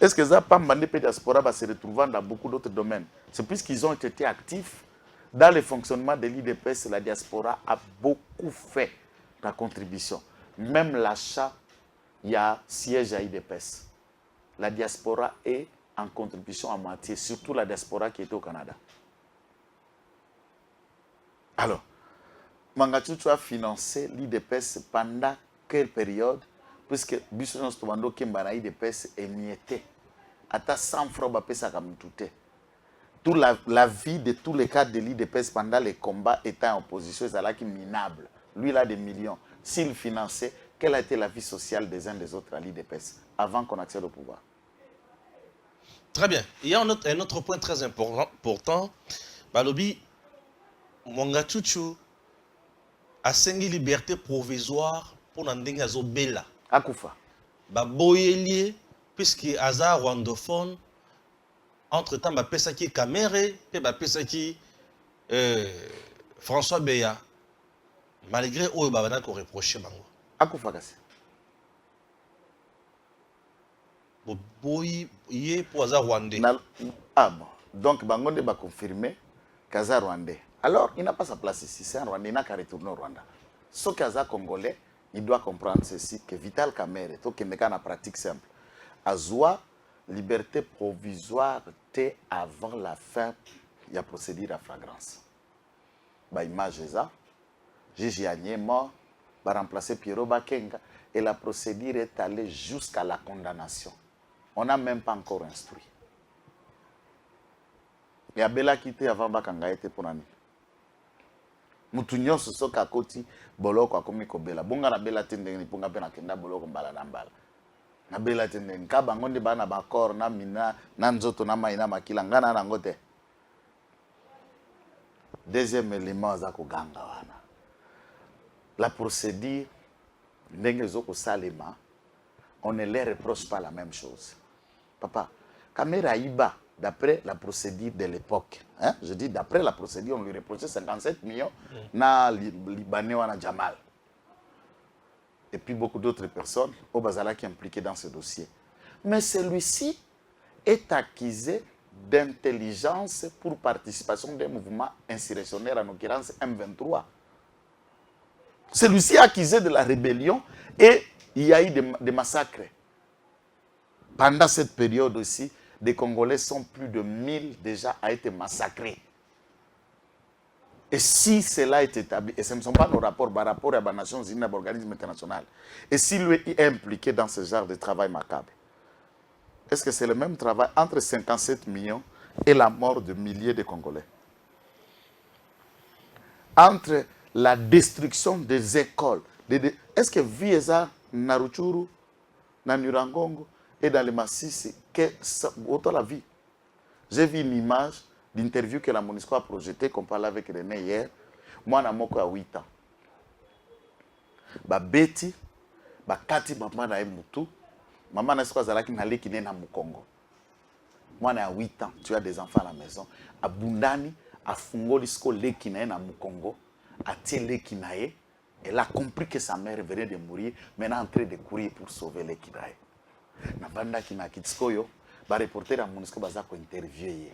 Est-ce que ça, Pambandé diaspora va se retrouver dans beaucoup d'autres domaines? C'est puisqu'ils ont été actifs dans le fonctionnement de l'IDPS, la diaspora a beaucoup fait la contribution. Même l'achat, il y a siège à l'IDPS. La diaspora est en contribution à moitié, surtout la diaspora qui était au Canada. Alors, Mwanga Tchouchou a financé l'IDPS pendant quelle période? Puisque Bissonus Tobando Kembana l'IDPS est mietté. Ata 100 francs bapesa comme tout est. Toute la vie de tous les cadres de l'IDPS pendant les combats étant en opposition, c'est minable. Lui, il a des millions. S'il finançait, quelle a été la vie sociale des uns des autres à l'IDPS avant qu'on accède au pouvoir? Très bien. Il y a un autre point très important. Balobi, Mwanga Tchouchou a une liberté provisoire pour n'endenga Zobela. Akufa. Baboyelier, puisqu'il y a rwandophone, entre-temps, Pesaki Kamere, et Pesaki François Beya. Malgré eux, il y a un reproché. Akufa kasi. Boyelier pour Aza Rwandais. Ah bon. Donc, Bangonde va confirmer qu'Aza Rwandais. Alors, il n'a pas sa place ici. C'est un Rwandais, il n'a qu'à retourner au Rwanda. Sauf qu'Aza Congolais, il doit comprendre ceci, que Vital Kamerhe, tout qui n'est qu'en pratique simple. Azoua, liberté provisoire, t'es avant la fin, il y a procédure à flagrance. Bah, image ça. Gigi Agné mort, va remplacer Pierrot Bakenga, et la procédure est allée jusqu'à la condamnation. On n'a même pas encore instruit. Il y a Bela qui était avant Bakanga était pour l'année. Mutunyo soka koti boloko akomi kobela bonga na bela tende ni ponga pena kenda boloko mbala na mbala Na bela tende nkaba ngonde bana bakor na mina na nzoto na mai na makila ngana na ngote. Deuxième élément za kuganga wana. La procédure ndenge zoko salema, on ne les reproche pas la même chose. Papa, Kamera Iba, d'après la procédure de l'époque, hein, je dis d'après la procédure, on lui reprochait 57 millions na Libanais wana Jamal. Et puis beaucoup d'autres personnes au Bazala qui impliquées dans ce dossier. Mais celui-ci est accusé d'intelligence pour participation d'un mouvement insurrectionnaire, en l'occurrence M23. Celui-ci est accusé de la rébellion et il y a eu des massacres. Pendant cette période aussi, des Congolais sont plus de 1000 déjà à été massacrés. Et si cela est établi, et ce ne sont pas nos rapports, par rapport à la Nations Unies, à l'organisme international, et s'il est impliqué dans ce genre de travail macabre, est-ce que c'est le même travail entre 57 millions et la mort de milliers de Congolais? Entre la destruction des écoles, est-ce que Vieza, Naruchuru, Nanurangongo et dans les Massissi, autant la vie? J'ai vu une image d'interview que la MONUSCO a projetée, qu'on parlait avec René hier. Moi, na moko à 8 ans. Ba Betty, ba Kati, maman na Mutu, maman na Skoa Zalaki na leki na Mukongo. Moi, na 8 ans, tu as des enfants à la maison. A Bundani, a Fungoli Sko leki na Mukongo, a tie leki na ye. Elle a compris que sa mère venait de mourir, maintenant en train de courir pour sauver leki na ye. Na banda ki na Kitskoyo, ba reporter à MONUSCO bazako interviewer.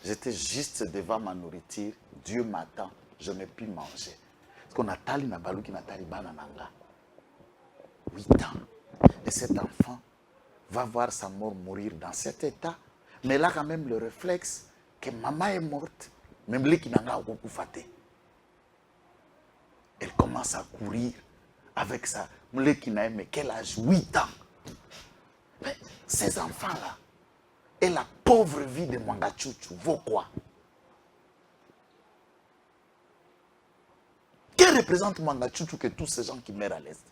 J'étais juste devant ma nourriture. Dieu m'attend. Je n'ai pu manger. Parce qu'on a tali na balu qui n'a tali banananga. 8 ans. Et cet enfant va voir sa mort mourir dans cet état. Mais là, quand même, le réflexe que maman est morte, même les qui n'ont pas beaucoup faté. Elle commence à courir avec sa. Mais quel âge? 8 ans. Mais ces enfants-là, et la pauvre vie de Mwangachuchu vaut quoi? Que représente Mwangachuchu que tous ces gens qui meurent à l'Est?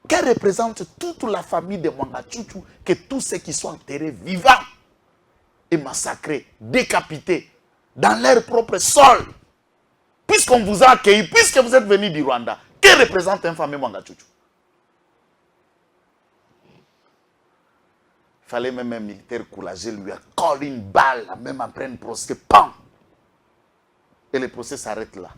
Que représente toute la famille de Mwangachuchu que tous ceux qui sont enterrés vivants et massacrés, décapités dans leur propre sol? Puisqu'on vous a accueilli, puisque vous êtes venus du Rwanda, que représente un famille Mwangachuchu? Il fallait même un militaire courageux lui a collé une balle, même après un procès, pam! Et le procès s'arrête là.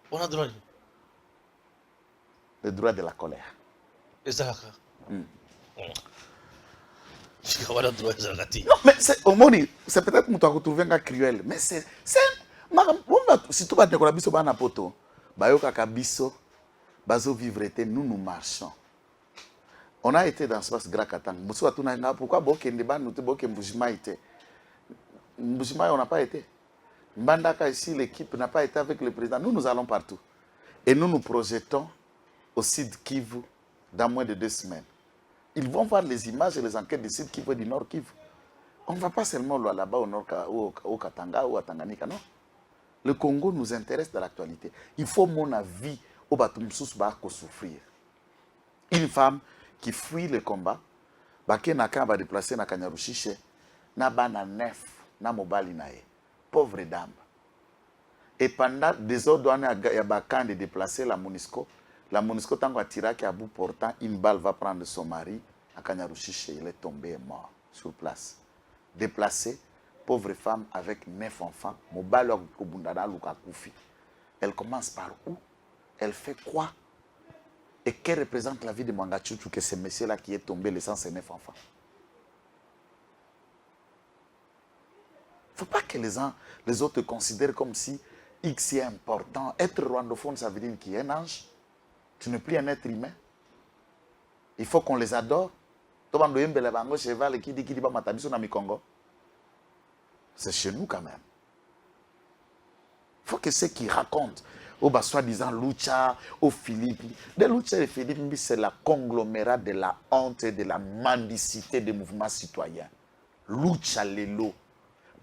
On a droit. Le droit de la colère. Exact. Non, mais c'est au moins, c'est peut-être que tu as retrouvé un cruel, mais c'est si tu vas te collaborer sur un poto. Bayoka Kabiso, Bazo vivre était, nous marchons. On a été dans ce espace Grakatang. Pourquoi Bokendeba nous te Mbujima était? Mbujima, on n'a pas été. Mbandaka ici, l'équipe n'a pas été avec le président. Nous allons partout. Et nous projetons au Sud Kivu dans moins de 2 semaines. Ils vont voir les images et les enquêtes du Sud Kivu et du Nord Kivu. On ne va pas seulement là-bas au Nord, au Katanga ou à Tanganyika, non. Le Congo nous intéresse dans l'actualité. Il faut, mon avis, au Batumsus Bako souffrir. Une femme qui fuit le combat, Baké Naka va déplacer na Kanyarushiche, na bana nef, na mobali nae. Pauvre dame. Et pendant des autres années, il y a Bakan de déplacer la MONUSCO. La MONUSCO, tant qu'à tirer à bout portant, une balle va prendre son mari à Kanyarushiche. Il est tombé et mort sur place. Déplacé. Pauvre femme avec 9 enfants, elle commence par où? Elle fait quoi? Et qu'elle représente la vie de Mwangachuchu que ce monsieur-là qui est tombé laissant ses 9 enfants? Il ne faut pas que les autres considèrent comme si X est important. Être rwandophone, ça veut dire qu'il y a un ange. Tu n'es plus un être humain. Il faut qu'on les adore. C'est chez nous quand même. Il faut que ceux qui racontent, soi-disant Lucha, au Philippe, de Lucha et Philippe, c'est la conglomérat de la honte et de la mendicité des mouvements citoyens. Lucha Lelo,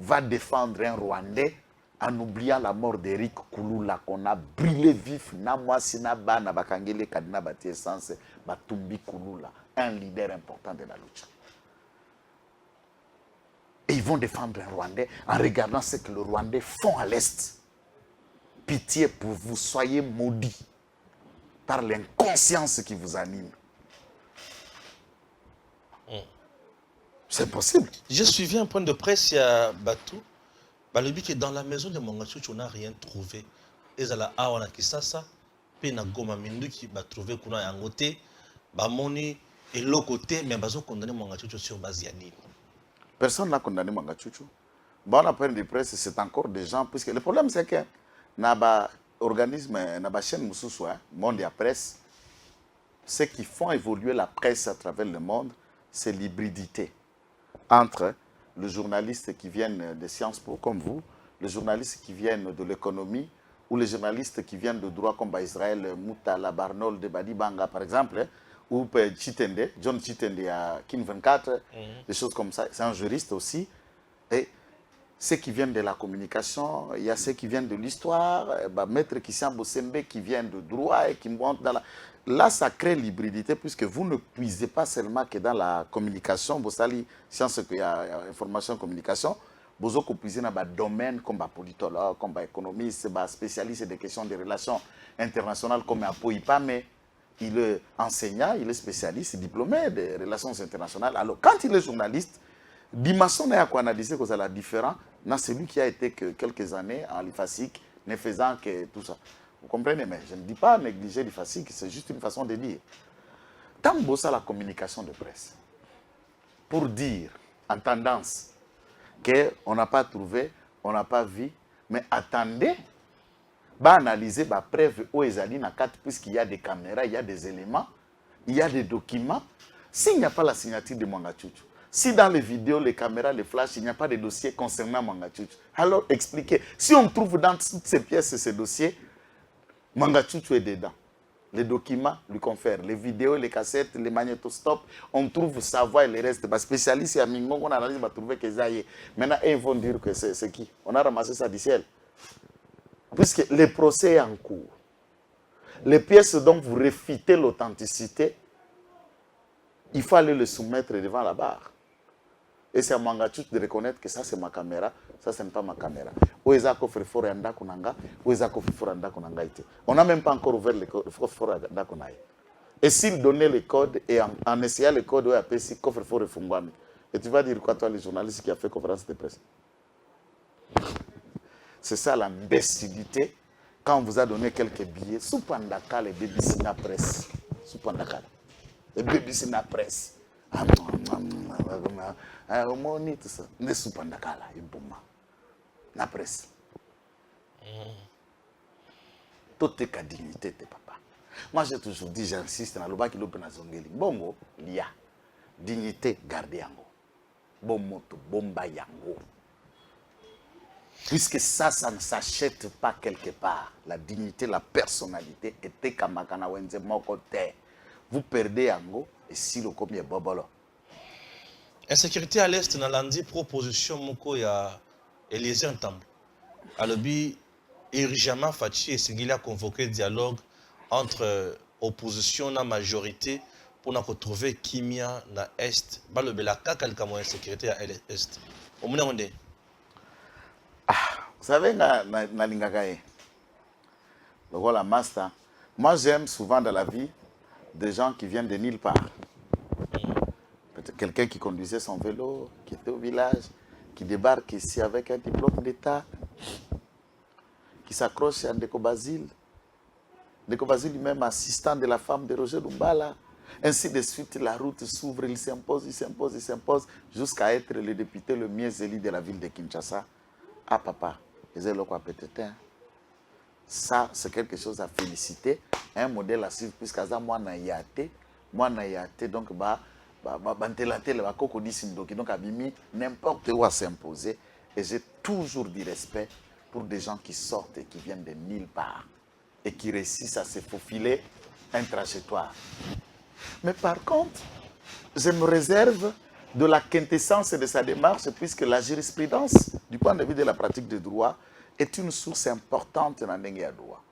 va défendre un Rwandais en oubliant la mort d'Eric Kouloula qu'on a brûlé vif na mwasi na bana bakangele kadina bati essence batumbi Kouloula, un leader important de la lutte. Et ils vont défendre un Rwandais en regardant ce que le Rwandais font à l'Est. Pitié pour vous, soyez maudits par l'inconscience qui vous anime. C'est possible. J'ai suivi un point de presse, il y a Batou. Le but est dans la maison de Mongachouch, on n'a rien trouvé. Et là, on a Kisasa, puis na Goma Minduki, va trouver qu'on a un côté, Bamoni et l'autre côté, mais bazo condamné Mongachouch sur Baziani. Personne n'a condamné Mongachouch. Bon, la point de presse, c'est encore des gens, puisque le problème c'est que Naba organisme, Naba chaîne Moussoussou, monde et la presse, ce qui font évoluer la presse à travers le monde, c'est l'hybridité entre les journalistes qui viennent de Sciences Po comme vous, les journalistes qui viennent de l'économie, ou les journalistes qui viennent de droit comme Israël Moutala Barnol de Badibanga par exemple, ou Chitende, John Chitende à Kin 24, des choses comme ça. C'est un juriste aussi. Et ceux qui viennent de la communication, il y a ceux qui viennent de l'histoire, Maître Kissan Bosembe qui vient de droit et qui monte dans la... Là, ça crée l'hybridité puisque vous ne puisez pas seulement que dans la communication, vous savez, science, information, communication, vous puisez dans des domaines comme politologue, comme économiste, spécialiste des questions des relations internationales comme Apoipa, mais il est enseignant, il est spécialiste, diplômé des relations internationales. Alors, quand il est journaliste, dimension n'a quoi analyser que c'est la différence dans celui qui a été que quelques années en l'IFASIC, ne faisant que tout ça. Vous comprenez, mais je ne dis pas négliger l'IFASIC, c'est juste une façon de dire. Tant que ça la communication de presse, pour dire en tendance qu'on n'a pas trouvé, on n'a pas vu, mais attendez, bah analyser, bah preuve où ils allaient dans 4 puisqu'il y a des caméras, il y a des éléments, il y a des documents. S'il n'y a pas la signature de Mongachouch, si dans les vidéos, les caméras, les flashs, il n'y a pas de dossier concernant Mongachouch, alors expliquez. Si on trouve dans toutes ces pièces ces dossiers, Mongachouch est dedans. Les documents lui confèrent. Les vidéos, les cassettes, les magnétoscopes, on trouve sa voix et le reste. Les spécialistes, à Mingo, on analyse, on va trouver que ça y est. Maintenant, ils vont dire que c'est qui? On a ramassé ça du ciel. Puisque le procès est en cours. Les pièces dont vous réfutez l'authenticité, il faut aller le soumettre devant la barre. Et c'est à Mongachouch de reconnaître que ça c'est ma caméra, ça ce n'est pas ma caméra. On n'a même pas encore ouvert le coffre-fort. Et s'il donnait le code, et en essayant le code, on appelle si coffre-fort refungwami. Et tu vas dire quoi toi, les journalistes qui a fait conférence de presse? C'est ça l'imbécilité. Quand on vous a donné quelques billets, sous Pandaka, les BBC na presse. Sous Pandaka. Les BBC na presse. Tout ça. Ne sous Pandaka là, et boum. La presse. Toute ta dignité, tes papa. Moi, j'ai toujours dit, j'insiste, dans le bas qui l'open à Zongeli. Bongo, l'IA. Dignité, gardez yango. Bon moto, bomba yango. Puisque ça ne s'achète pas quelque part. La dignité, la personnalité, était kamakana wenze mokote. Vous perdez yango, et si le commis est bobolo. Insécurité à l'Est, dans l'andi proposition, moko ya Eliezer Ntambo. Alobi, urgemment Fachi et Singili a convoqué dialogue entre opposition et majorité pour nous retrouver Kimia na Est. Balobi la kaka kamo insécurité à l'Est. Au moins on est. Vous savez, na lingakaye. Le rôle à master. Moi, j'aime souvent dans la vie des gens qui viennent de nulle part. Quelqu'un qui conduisait son vélo, qui était au village, qui débarque ici avec un diplôme d'État, qui s'accroche à Ndeko Basile. Ndeko Basile lui-même assistant de la femme de Roger Lumbala. Ainsi de suite, la route s'ouvre, il s'impose, jusqu'à être le député le mieux élu de la ville de Kinshasa. Ah papa, ça c'est quelque chose à féliciter, un modèle à suivre, puisque ça moi na yate, donc donc abimi n'importe où à s'imposer, et j'ai toujours du respect pour des gens qui sortent et qui viennent de nulle part et qui réussissent à se faufiler un trajectoire. Mais par contre, je me réserve de la quintessence de sa démarche, puisque la jurisprudence, du point de vue de la pratique du droit, est une source importante dans le droit.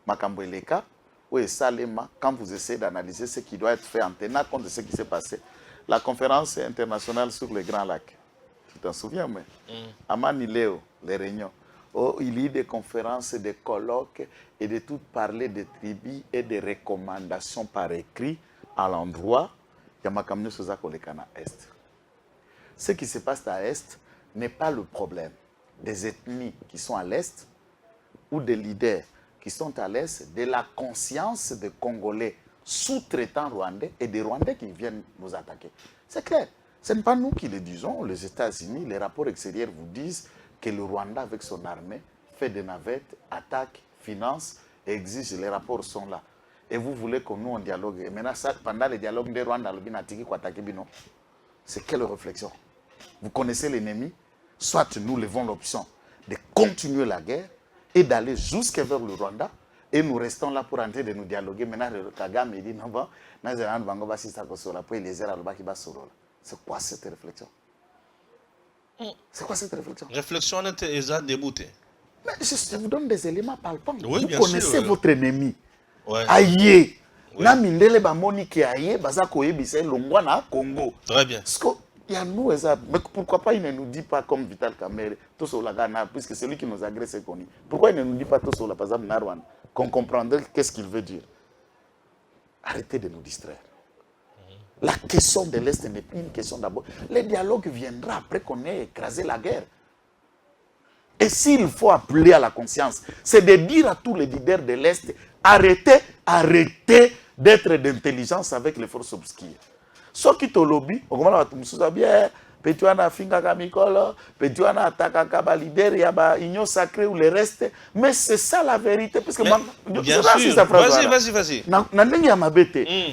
Makambo Eleka, oui, Salema, quand vous essayez d'analyser ce qui doit être fait en tenant compte de ce qui s'est passé, la conférence internationale sur les Grands Lacs, tu t'en souviens, mais à Manileo, les réunions, où il y a eu des conférences, des colloques et de tout parler de tribus et des recommandations par écrit à l'endroit. Il y a Makamno Sozakolekana Est. Ce qui se passe à l'Est n'est pas le problème des ethnies qui sont à l'Est ou des leaders qui sont à l'Est, de la conscience des Congolais sous-traitants rwandais et des Rwandais qui viennent nous attaquer. C'est clair. Ce n'est pas nous qui le disons. Les États-Unis, les rapports extérieurs vous disent que le Rwanda, avec son armée, fait des navettes, attaque, finance et exige. Les rapports sont là. Et vous voulez que nous, on dialogue. Et maintenant, ça, pendant le dialogue de Rwanda, c'est quelle réflexion? Vous connaissez l'ennemi? Soit nous levons l'option de continuer la guerre et d'aller jusqu'à vers le Rwanda, et nous restons là pour entrer de nous dialoguer. Maintenant, Kagame dit non, c'est quoi cette réflexion? C'est quoi cette réflexion? Réflexion est déboutée. Mais je vous donne des éléments palpants. Oui, vous connaissez votre ennemi. Ouais. Aïe. Oui. Na mindele ba moni ki aïe, baza koyebisa longwa na Congo. Très bien. Parce que il y a nous, mais pourquoi pas il ne nous dit pas comme Vital Kamerhe, tout sur la Ghana, puisque c'est lui qui nous agresse et connu. Pourquoi il ne nous dit pas tout sur la, par exemple, Narwan, qu'on comprendrait qu'est-ce qu'il veut dire? Arrêtez de nous distraire. La question de l'Est n'est plus une question d'abord. Le dialogue viendra après qu'on ait écrasé la guerre. Et s'il faut appeler à la conscience, c'est de dire à tous les leaders de l'Est, arrêtez d'être d'intelligence avec les forces obscures. Ce qui te lobby, on va bien, Petuana Finga Mikolo, Petuana Takaka leader, Yaba, Union sacrée ou le reste. Mais c'est ça la vérité. Parce que bien sûr. Vas-y.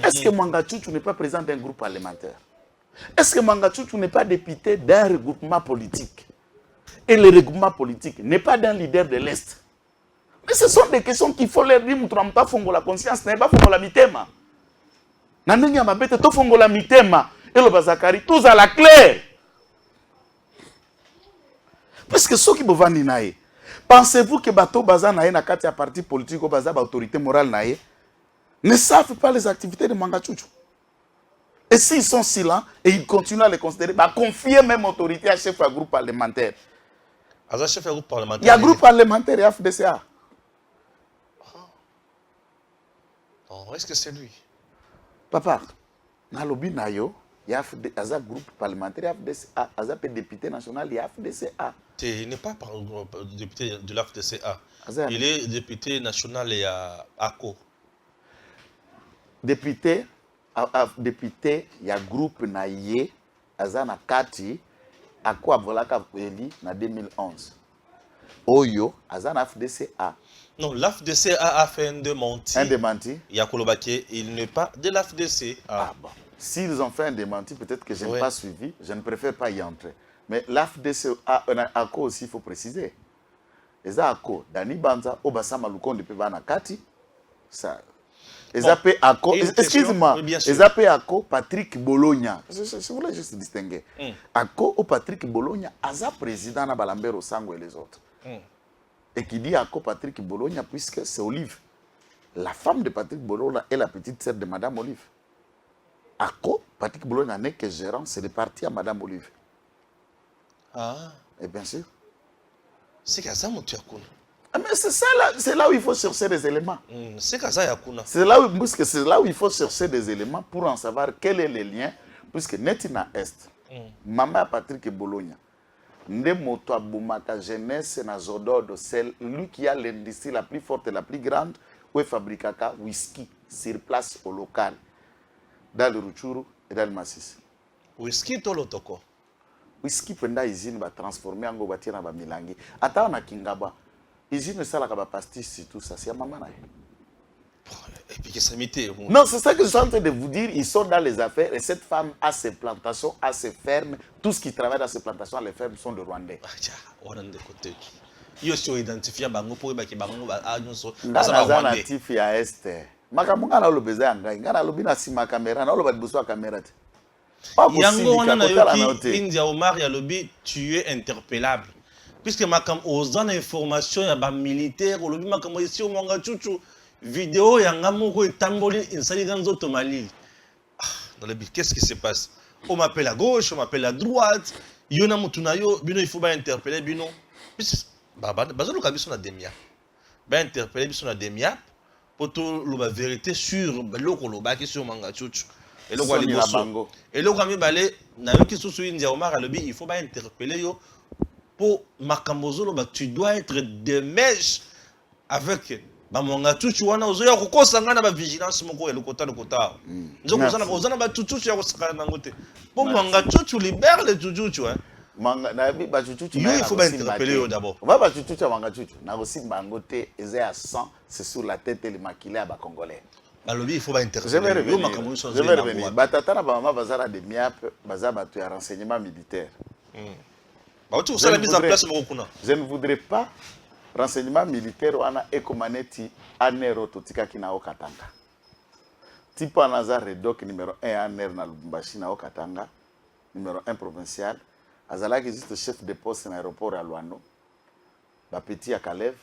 Est-ce que Mangachouchou n'est pas président d'un groupe parlementaire? Est-ce que Mangachouchou n'est pas député d'un regroupement politique? Et le regroupement politique n'est pas d'un leader de l'Est. Mais ce sont des questions qu'il faut leur dire, nous ne pas fongo la conscience, n'est pas fongo la mitema. Nanenga mabete to fongo la mitema. Et le bazakari, tous à la claire. Parce que ceux qui me vendent naïe, pensez-vous que bateau bazar naïe na kati ya parti politique ou bazar ba autorité morale naïe ne savent pas les activités de Mangachouchou? Et s'ils sont silents et ils continuent à les considérer, bah confier même autorité à chef à groupe parlementaire. Chef à groupe parlementaire. Il y a groupe parlementaire et FDCA. Oh, est-ce que c'est lui? Papa, dans le Binayo, il y a un groupe parlementaire, il y a un député national, il y a FDCA. Il n'est pas député de l'FDCA. Il est député national et à ACO. Député, il y a un groupe naïe, Azana Kati, ACO Avolaka Eli, en 2011. Oyo, Azana FDCA. Non, l'AFDCA a fait un démenti. Un démenti? Yakolobake, il n'est pas de l'AFDCA. Ah bon. S'ils ont fait un démenti, peut-être que je n'ai pas suivi, je ne préfère pas y entrer. Mais l'AFDCA, ACO aussi, il faut préciser. Les ACO, Dani Banza, Obasama Lukon de Pebana Kati, ça. Les AP ACO, excusez-moi, les AP ACO, Patrick Bologna. Je voulais juste distinguer. ACO ou Patrick Bologna, Aza président na Balambero Sango et les autres. Et qui dit ACO Patrick Bologna, puisque c'est Olive. La femme de Patrick Bologna est la petite sœur de Madame Olive. ACO, Patrick Bologna n'est que gérant, c'est réparti à Madame Olive. Ah. Et bien sûr. C'est Kaza Moutiakouna. Mais c'est là où il faut chercher des éléments. C'est Kaza Yakuna. C'est là où il faut chercher des éléments pour en savoir quel est le lien, puisque Netina Est, Maman Patrick Bologna, Ndemoto Aboumaka Jeunesse na Zododo, c'est lui qui a l'industrie la plus forte et la plus grande où il fabrique whisky sur place au local, dans le Rutshuru et dans le Massis. Whisky Tolotoko. Whisky penda usine va transformer en gobati na ba milangi. Ata na Kingaba, usine ça la ba pastis tout ça, c'est maman. Et puis que ça m'était. Non, c'est ça que je suis en train de vous dire. Ils sont dans les affaires et cette femme a ses plantations, a ses fermes. Tout ce qui travaille dans ces plantations, les fermes sont de Rwandais. On a des côtés. Ils sont identifiés bango pour que bango a nous so. Naza natif ya Est. Makamunga na lo beza ngai. Ngana lo bina sima caméra, na lo ba buso caméra. Yango wana na yoki India Omar ya lobi tu es interpellable. Puisque makam ozan information ya ba militaire lobi makam ici au Mwanga Chuchu vidéo ya ngamoko etamboli insali ganzo tomali. Dans le but, qu'est-ce qui se passe? On m'appelle à gauche, on m'appelle à droite. Yona mutunayo, bino il faut pas interpeller bino. Bazalo kabiso na demia. Ba interpeller biso na demia pour tout la vérité sur loko loba qui sur Mwanga Chuchu. Et loko ali boso. Et loko ami balé na yo ki susu India Omar alobi il faut pas interpeller yo pour makambozo loba tu dois être de mèche avec ba Mwanga Chuchu wana ozoya kokosa na ba vigilance moko ya lokota lokota. Nzoko ozana ba Chuchu ya kosaka na ngote. Pour Mwanga Chuchu libère les Chuchu hein. Manga na bi ba Chuchu il faut pas interpeller d'abord. On va ba Chuchu ya Mwanga Chuchu na kosimba ngote eza à 100 c'est sur la tête et le maquillé à ba congolais. Balobi il faut pas interpeller. Je vais revenir. Ba tata na ba mama bazala de miap bazaba tu renseignement militaire. Je ne voudrais pas renseignement militaire wana ekomaneti anero totika kina okatanga. Tipo anaza redoc numéro 1 aner na Lubumbashi na okatanga, numéro 1 provincial. Azala qui existe chef de poste na aéroport à Luano. Ba petit à Kalev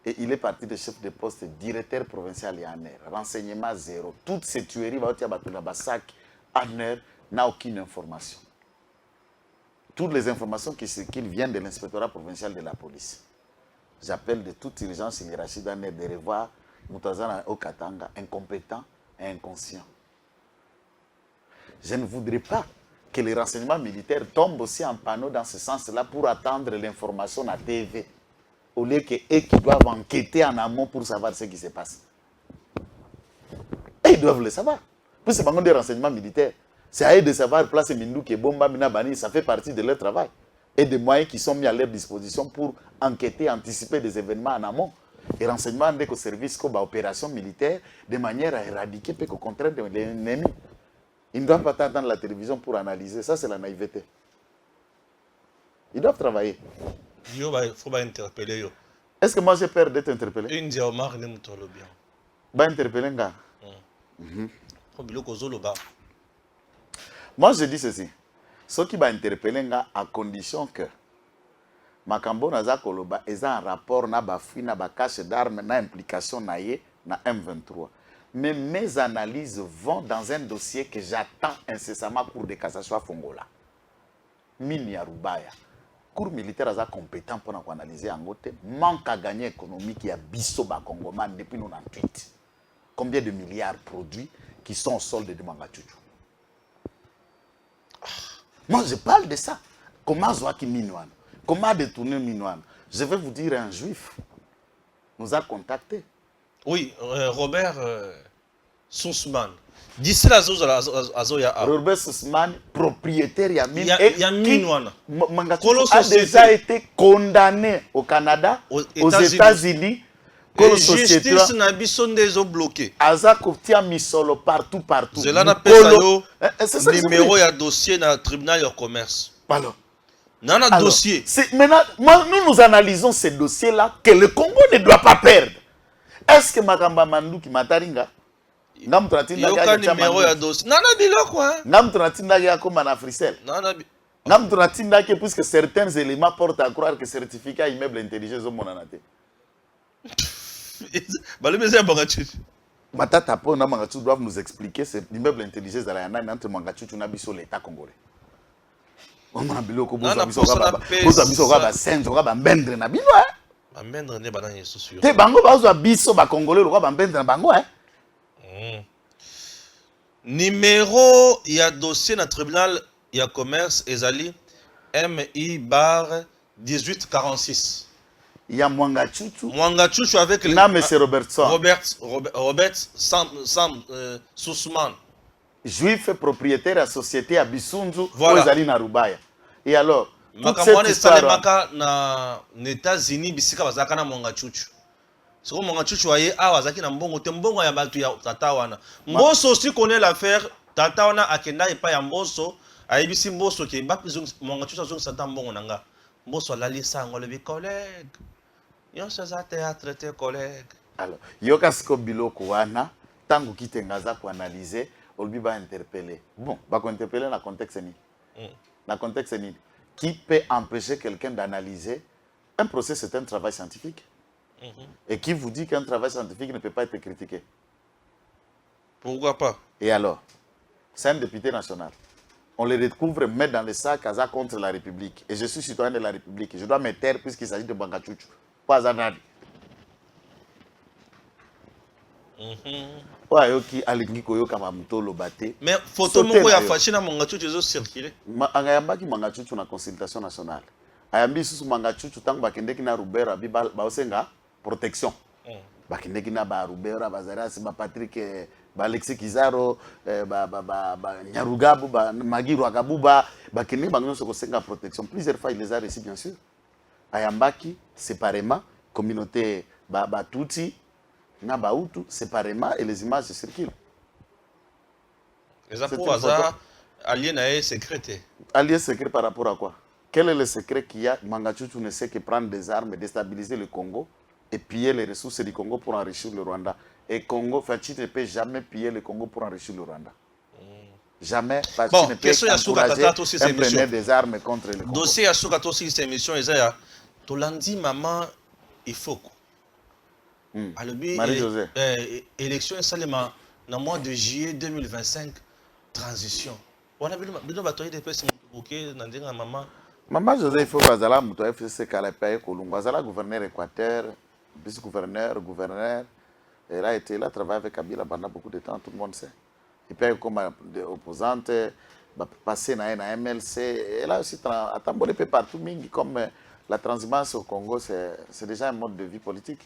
et il est parti de chef de poste directeur provincial à aner. Renseignement zéro. Toutes ces tueries va otia batula basak aner n'a aucune information. Toutes les informations qui viennent de l'inspectorat provincial de la police. J'appelle de toute urgence les Rachid Aner de revoir Moutazana Okatanga, incompétent et inconscient. Je ne voudrais pas que les renseignements militaires tombent aussi en panneau dans ce sens-là pour attendre l'information à TV, au lieu qu'eux qui doivent enquêter en amont pour savoir ce qui se passe. Et ils doivent le savoir. Puis c'est pas des renseignements militaires. C'est à eux de savoir placer Mindouki et Bomba Minabani, ça fait partie de leur travail. Et des moyens qui sont mis à leur disposition pour enquêter, anticiper des événements en amont. Et renseignement dès qu'au service comme opération militaire, de manière à éradiquer, peut-au contraire de l'ennemi. Ils ne doivent pas attendre la télévision pour analyser. Ça, c'est la naïveté. Ils doivent travailler. Il ne faut pas interpeller. Est-ce que moi j'ai peur d'être interpellé? India Omar ne m'entend bien. Pas interpeller, gars. Moi, je dis ceci. Ce qui va interpeller à condition que Makambo naza koloba est en rapport na bafi na cache d'armes na implication na ye na M23. Mais mes analyses vont dans un dossier que j'attends incessamment pour de cassation à Fongola. Mini ya Rubaya. Cour militaire aza compétent pour analyser en côté manque à gagner économique ya biso ba Congoman depuis 98. Combien de milliards produits qui sont au solde de Mwanga Chuchu? Moi, je parle de ça. Comment Zouaki Minouane? Comment détourner Minouane? Je vais vous dire, un juif nous a contactés. Oui, Robert Sussman. D'ici la Zoya. Robert Sussman, propriétaire Yamin. Il y a Minouane. A déjà été condamné au Canada, aux États-Unis. Et justice n'a pas bloqué. Azak obtient misolo partout. Cela n'a pas numéro et dossier dans le tribunal de commerce. Alors, non, dossier. Maintenant, nous analysons ces dossiers-là que le Congo ne doit pas perdre. Est-ce que Makamba Mandouki Mataringa? Il y a aucun numéro et dossier. Non, quoi. Puisque certains éléments portent à croire que le certificat immeuble intelligent est mon anaté. Matata po na Mwanga Chuchu doivent nous expliquer c'est l'immeuble intelligent dans la yana entre Mwanga Chuchu na biso l'état congolais. On a biloko boza biso ba senzo ba mbendre na bino ba mbendre ne bana yesu sur. Te bango bazwa biso ba congolais lo ba mbendre na bango Numéro il y a dossier na tribunal il y a commerce ezali MI bar 1846. Il y a Mwanga Chuchu. Mwanga Chuchu avec le... Non, mais c'est Robertson. Robert Sussman. Juif propriétaire à société à Bisunzu. Voilà. Na Rubaya. Et alors, toute cette histoire... na États-Unis, bisika bazaka na Mwanga Chuchu. C'est comme Mwanga Chuchu aye awazaki na mbongo te mbongo ya batu ya tatawana. Mboso aussi connaît l'affaire tatawana akenda epa ya Mboso. Ayebisi Mboso ke ba Mwanga Chuchu azongi sata mbongo nanga. Mboso alali sango le collègue. Yon se za théâtre tes collègues. Alors, yoka siko biloko wana tangu kitengaza ko analyser Olbi va interpeller. Bon, va interpeller dans le contexte ni. Dans le contexte ni. Qui peut empêcher quelqu'un d'analyser? Un procès, c'est un travail scientifique. Et qui vous dit qu'un travail scientifique ne peut pas être critiqué? Pourquoi pas? Et alors? C'est un député national. On le découvre mettre dans le sac Aza contre la République. Et je suis citoyen de la République. Je dois me taire puisqu'il s'agit de Bangachouchou. Pas Zanadi. Mais photo moko ya fachi na Mangachouchou ezo circuler. Angayambaki Mangachouchou na consultation nationale. Ayambi susu Mangachouchou tango bakendeki na Rubera bi baosenga protection. Bakendeki na ba Rubera bazarasi ba Patrick ba Alexis Kizaro ba Nyarugabu ba Magiru Akabuba bakendeki bango se kosenga protection. Plusieurs fois il les a reçus bien sûr. Ayambaki séparément communauté ba Tutsi na Baoutou séparément et les images circulent. Les apôtres hasard alliés na secret. Alliés secret par rapport à quoi? Quel est le secret qu'il y a? Mangachouchou ne sait que prendre des armes, déstabiliser le Congo et piller les ressources du Congo pour enrichir le Rwanda. Et Congo, Fachi ne peut jamais piller le Congo pour enrichir le Rwanda. Jamais Fachi ne peut encourager un preneur des armes contre le Congo. Dossier à Soukato aussi cette émission, Tolandi maman il faut. Marie-Josée. Élection Salema dans le mois de juillet 2025, transition. On a vu le bataille de personnes qui ont dit maman. Maman José, il faut que Bazala Mouto FCC Kalapé Kolumba. Bazala gouverneur Équateur, vice-gouverneur, gouverneur. Elle a été là, travaillé avec Kabila pendant beaucoup de temps, tout le monde sait. Et puis comme opposante, passé dans la MLC, elle a aussi attendu partout, comme la transhumance au Congo, c'est déjà un mode de vie politique.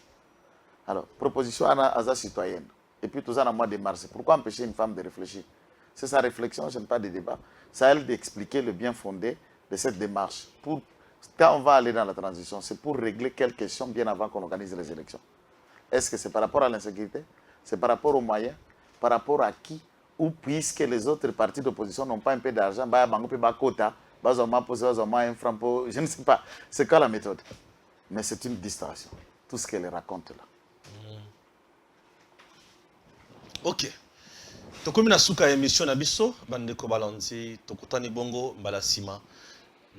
Alors, proposition à la citoyenne. Et puis tout ça dans le mois de mars. Pourquoi empêcher une femme de réfléchir? C'est sa réflexion, je n'aime pas de débat. C'est à elle d'expliquer le bien fondé de cette démarche. Quand on va aller dans la transition, c'est pour régler quelques questions bien avant qu'on organise les élections. Est-ce que c'est par rapport à l'insécurité? C'est par rapport aux moyens? Par rapport à qui? Ou puisque les autres partis d'opposition n'ont pas un peu d'argent, je ne sais pas. C'est quoi la méthode? Mais c'est une distraction. Tout ce qu'elle raconte là. Ok. Tokomi na suka émission na biso bandeko balanzi tokutani bongo mbala sima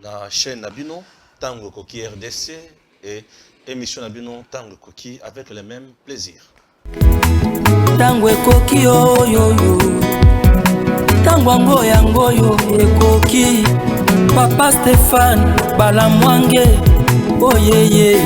na chaîne na bino tango koki RDC et émission na bino tango koki avec le même plaisir. Tango koki yo yo yo tango yango yo ekoki Papa Stéphane Balamwange oh yeah yeah